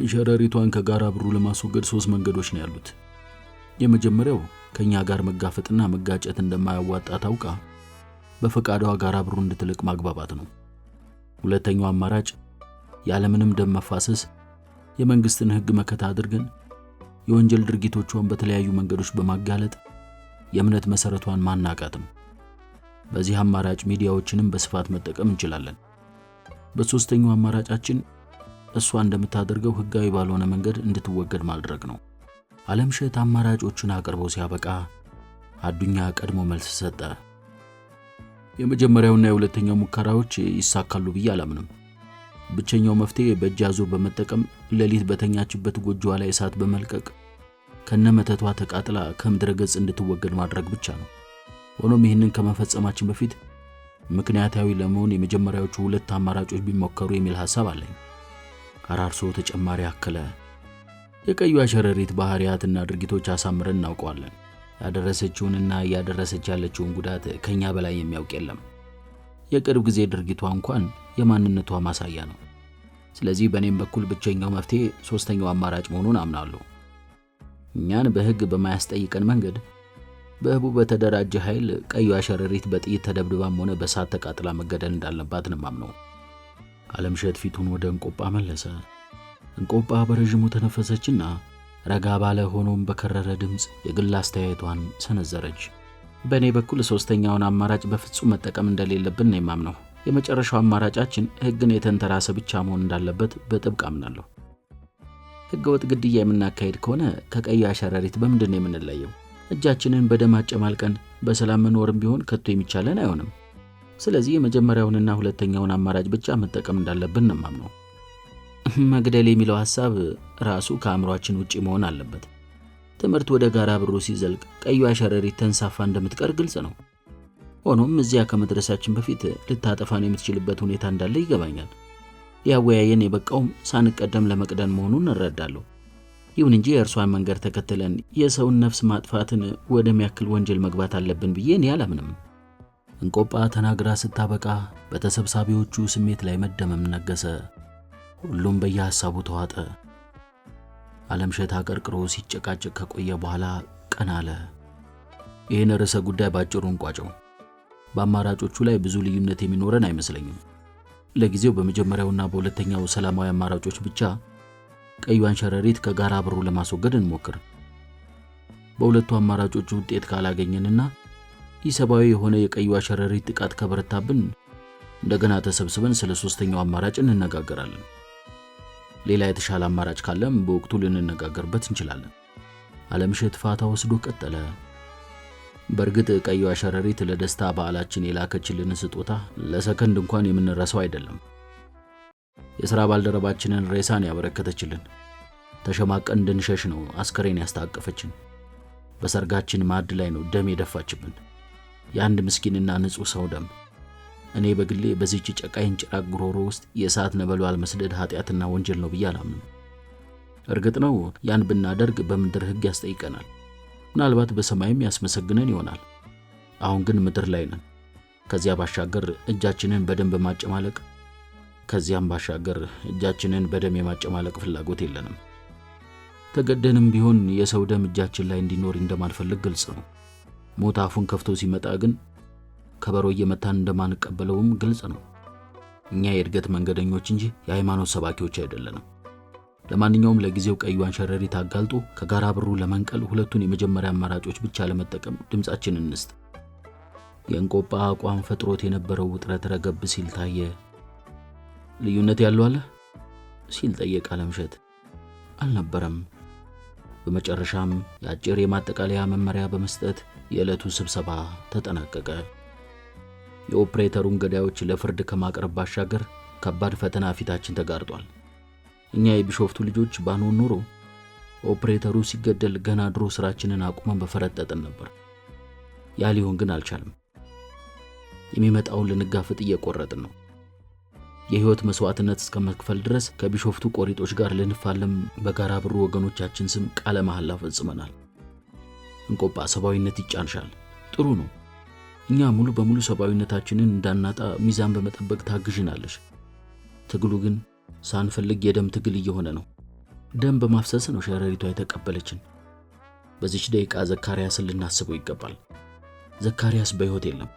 ሸረሪቷን ከጋራ ብሩ ለማስወገድ 3 መንገዶች ነው ያሉት። የመጀመሪያው ከኛ ጋር መጋፈጥና መጋጨት እንደማያዋጣ ታውቃ በፈቃዷ ጋራ ብሩ እንድትልቅ ማግባባት ነው። ሁለተኛው አማራጭ ያለምንም ደም መፋሰስ የመንግስትን ሕግ መከታ አድርገን የወንጀል ድርጊቶቿን በተለያዩ መንገዶች በማጋለጥ የእምነት መሰረቷን ማናቃት ነው። በዚህ አማራጭ ሚዲያዎችንም በስፋት መጠቀም እንችላለን። በሶስተኛው አማራጫችን እሷ እንደምታደርገው ሕጋዊ ባልሆነ መንገድ እንድትወገድ ማድረግ ነው። ዓለምሸት አማራጮቹን አቅርቦ ሲያበቃ አዱኛ ቀድሞ መልስ ሰጠ። የመጀመሪያውና የሁለተኛው ሙከራዎች ይሳካሉ ብዬ አላምንም። ብቸኛው መፍትሄ በእጅ አዙር በመጠቀም ሌሊት በተኛችበት ጎጆዋ ላይ እሳት በመልቀቅ ከነመተቷ ተቃጥላ ከምድረ ገጽ እንድትወገድ ማድረግ ብቻ ነው። ሆኖም ይህንን ከመፈጸማችን በፊት ምክንያታዊ ለመሆን የመጀመሪያዎቹ 2 አማራጮች ቢሞከሩ የሚል ሐሳብ አለኝ። አራርሶ ተጨማሪ አከለ። የቀይዋ ሸረሪት ባህሪያትና ድርጊቶች አሳምረን እናውቀዋለን። ያደረሰችውንና እያደረሰች ያለችውን ጉዳት ከኛ በላይ የሚያውቅ የለም። የቅርብ ጊዜ ድርጊቷ እንኳን የማንነቷ ማሳያ ነው። ስለዚህ በእኔም በኩል ብቸኛው መፍትሄ 3ኛው አማራጭ መሆኑን አምናለሁ። እኛን በሕግ በማያስጠይቀን መንገድ በህቡ በተደራጀ ኃይል ቀይዋ ሸረሪት በጥይት ተደብድባም ሆነ በሳት ተቃጥላ መገደል እንዳለባት ነው ማምነው። ዓለምሸት ፊቱን ወደ እንቆጳ መለሰ። እንቆጳ በረጅሙ ተነፈሰችና ረጋ ባለ ሆኖም በከረረ ድምፅ የግል አስተያየቷን ሰነዘረች። በእኔ በኩል 3ኛውን አማራጭ በፍጹም መጠቀም እንደሌለብን ነው የማምነው። የመጨረሻው አማራጫችን ሕግን የተንተራሰ ብቻ መሆን እንዳለበት በጥብቅ አምናለሁ። ሕገወጥ ግድያ የምናካሄድ ከሆነ ከቀይዋ ሸረሪት በምንድን ነው የምንለየው? እጃችንን በደም አጨማልቀን በሰላም መኖርም ቢሆን ከቶ የሚቻለን አይሆንም። ስለዚህ የመጀመሪያውንና ሁለተኛውን አማራጭ ብቻ መጠቀም እንዳለብን ነው የማምነው። መግደል የሚለው ሐሳብ ራሱ ከአእምሯችን ውጪ መሆን አለበት። ትምህርት ወደ ጋራ ብሩ ሲዘልቅ ቀይዋ ሸረሪት ተንሳፋ እንደምትቀር ግልጽ ነው። ሆኖም እዚያ ከመድረሳችን በፊት ልታጠፋን የምትችልበት ሁኔታ እንዳለ ይገባኛል። ሊያወያየን የበቃውም ሳንቀደም ለመቅደም መሆኑን እረዳለሁ። ይሁን እንጂ የእርሷን መንገድ ተከትለን የሰውን ነፍስ ማጥፋትን ወደሚያክል ወንጀል መግባት አለብን ብዬ እኔ አላምንም። እንቆጳ ተናግራ ስታበቃ በተሰብሳቢዎቹ ስሜት ላይ መደመም ነገሰ። ሁሉም በየሐሳቡ ተዋጠ። ዓለምሸት አቀርቅሮ ሲጨቃጨቅ ከቆየ በኋላ ቀና አለ። ይህን ርዕሰ ጉዳይ ባጭሩ እንቋጨው። በአማራጮቹ ላይ ብዙ ልዩነት የሚኖረን አይመስለኝም። ለጊዜው በመጀመሪያውና በሁለተኛው ሰላማዊ አማራጮች ብቻ ቀዩን ሸረሪት ከጋራ ብሩ ለማስወገድ እንሞክር። በሁለቱ አማራጮች ውጤት ካላገኘንና ኢሰብአዊ የሆነ የቀዩ ሸረሪት ጥቃት ከበረታብን እንደገና ተሰብስበን ስለ ሶስተኛው አማራጭ እንነጋገራለን። ሌላ የተሻለ አማራጭ ካለም በወቅቱ ልንነጋገርበት እንችላለን። አለምሸት ፋታ ወስዶ ቀጠለ። በእርግጥ ቀዩ ሸረሪት ለደስታ በዓላችን የላከችልን ስጦታ ለሰከንድ እንኳን የምንረሳው አይደለም። የሥራ ባልደረባችንን ሬሳን ያበረከተችልን፣ ተሸማቀን እንድንሸሽ ነው አስከሬን ያስታቀፈችን፣ በሰርጋችን ማዕድ ላይ ነው ደም የደፋችብን። የአንድ ምስኪንና ንጹሕ ሰው ደም። እኔ በግሌ በዚህች ጨቃይን ጭራቅ ጉሮሮ ውስጥ የእሳት ነበልባል መስደድ ኃጢአትና ወንጀል ነው ብዬ አላምንም። እርግጥ ነው ያን ብናደርግ በምድር ሕግ ያስጠይቀናል፣ ምናልባት በሰማይም ያስመሰግነን ይሆናል። አሁን ግን ምድር ላይ ነን። ከዚያ ባሻገር እጃችንን በደም በማጨማለቅ ከዚያም ባሻገር እጃችንን በደም የማጨማለቅ ፍላጎት የለንም። ተገደንም ቢሆን የሰው ደም እጃችን ላይ እንዲኖር እንደማንፈልግ ግልጽ ነው። ሞት አፉን ከፍቶ ሲመጣ ግን ከበሮ እየመታን እንደማንቀበለውም ግልጽ ነው። እኛ የእድገት መንገደኞች እንጂ የሃይማኖት ሰባኪዎች አይደለንም። ለማንኛውም ለጊዜው ቀዩን ሸረሪት አጋልጦ ከጋራ ብሩ ለመንቀል ሁለቱን የመጀመሪያ አማራጮች ብቻ ለመጠቀም ድምጻችንን እንስጥ። የእንቆጳ አቋም ፈጥሮት የነበረው ውጥረት ረገብ ሲል ታየ። ልዩነት ያለው አለ ሲል ጠየቀ አለምሸት። አልነበረም። በመጨረሻም የአጭር የማጠቃለያ መመሪያ በመስጠት የዕለቱ ስብሰባ ተጠናቀቀ። የኦፕሬተሩን ገዳዮች ለፍርድ ከማቅረብ ባሻገር ከባድ ፈተና ፊታችን ተጋርጧል። እኛ የቢሾፍቱ ልጆች ባንሆን ኖሮ ኦፕሬተሩ ሲገደል ገና ድሮ ስራችንን አቁመን በፈረጠጥን ነበር። ያ ሊሆን ግን አልቻለም። የሚመጣውን ልንጋፍጥ እየቆረጥን ነው። የህይወት መስዋዕትነት እስከ መክፈል ድረስ ከቢሾፍቱ ቆሪጦች ጋር ልንፋለም በጋራ ብሩ ወገኖቻችን ስም ቃለ መሐላ ፈጽመናል። እንቆጳ ሰባዊነት ይጫንሻል። ጥሩ ነው። እኛ ሙሉ በሙሉ ሰባዊነታችንን እንዳናጣ ሚዛን በመጠበቅ ታግዥናለሽ። ትግሉ ግን ሳንፈልግ የደም ትግል እየሆነ ነው። ደም በማፍሰስ ነው ሸረሪቷ የተቀበለችን። በዚች ደቂቃ ዘካርያስን ልናስበው ይገባል። ዘካርያስ በሕይወት የለም።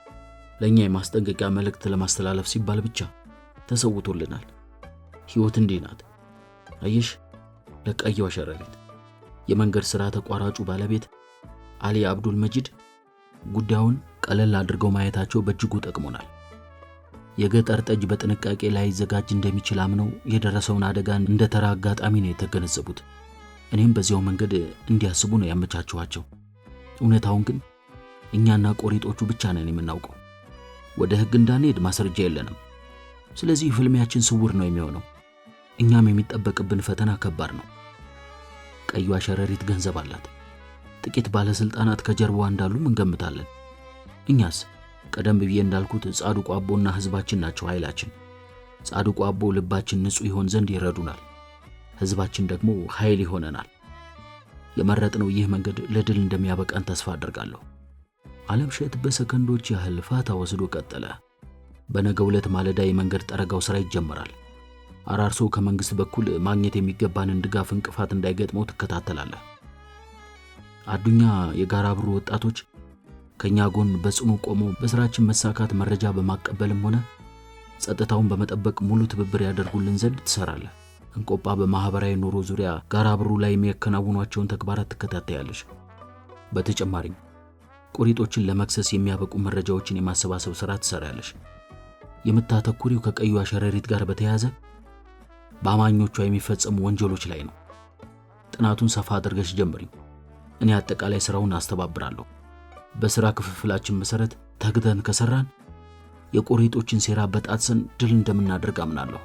ለእኛ የማስጠንቀቂያ መልእክት ለማስተላለፍ ሲባል ብቻ ተሰውቶልናል። ሕይወት እንዲህ ናት። አየሽ፣ ለቀየዋ ሸረሪት የመንገድ ሥራ ተቋራጩ ባለቤት አሊ አብዱል መጂድ ጉዳዩን ቀለል አድርገው ማየታቸው በእጅጉ ጠቅሞናል። የገጠር ጠጅ በጥንቃቄ ላይ ዘጋጅ እንደሚችል አምነው የደረሰውን አደጋ እንደ ተራ አጋጣሚ ነው የተገነዘቡት። እኔም በዚያው መንገድ እንዲያስቡ ነው ያመቻቸዋቸው። እውነታውን ግን እኛና ቆሪጦቹ ብቻ ነን የምናውቀው። ወደ ሕግ እንዳንሄድ ማስረጃ የለንም። ስለዚህ ፍልሚያችን ስውር ነው የሚሆነው። እኛም የሚጠበቅብን ፈተና ከባድ ነው። ቀዩዋ ሸረሪት ገንዘብ አላት። ጥቂት ባለስልጣናት ከጀርባዋ እንዳሉም እንገምታለን። እኛስ ቀደም ብዬ እንዳልኩት ጻድቁ አቦና ህዝባችን ናቸው ኃይላችን። ጻድቁ አቦ ልባችን ንጹህ ይሆን ዘንድ ይረዱናል፣ ህዝባችን ደግሞ ኃይል ይሆነናል። የመረጥነው ይህ መንገድ ለድል እንደሚያበቃን ተስፋ አደርጋለሁ። አለምሸት በሰከንዶች ያህል ፋታ ወስዶ ቀጠለ። በነገው ዕለት ማለዳ የመንገድ ጠረጋው ሥራ ይጀመራል። አራርሶ ከመንግስት በኩል ማግኘት የሚገባንን ድጋፍ እንቅፋት እንዳይገጥመው ትከታተላለህ። አዱኛ የጋራ ብሩ ወጣቶች ከኛ ጎን በጽኑ ቆመው በስራችን መሳካት መረጃ በማቀበልም ሆነ ጸጥታውን በመጠበቅ ሙሉ ትብብር ያደርጉልን ዘንድ ትሰራለህ። እንቆጳ በማህበራዊ ኑሮ ዙሪያ ጋራ ብሩ ላይ የሚያከናውኗቸውን ተግባራት ትከታተያለሽ። በተጨማሪም ቆሪጦችን ለመክሰስ የሚያበቁ መረጃዎችን የማሰባሰብ ሥራ ትሰራለሽ። የምታተኩሪው ከቀዩዋ ሸረሪት ጋር በተያያዘ በአማኞቿ የሚፈጸሙ ወንጀሎች ላይ ነው። ጥናቱን ሰፋ አድርገሽ ጀምሪ። እኔ አጠቃላይ ሥራውን አስተባብራለሁ። በሥራ ክፍፍላችን መሰረት ተግተን ከሰራን የቆሪጦችን ሴራ በጣጥሰን ድል እንደምናደርግ አምናለሁ።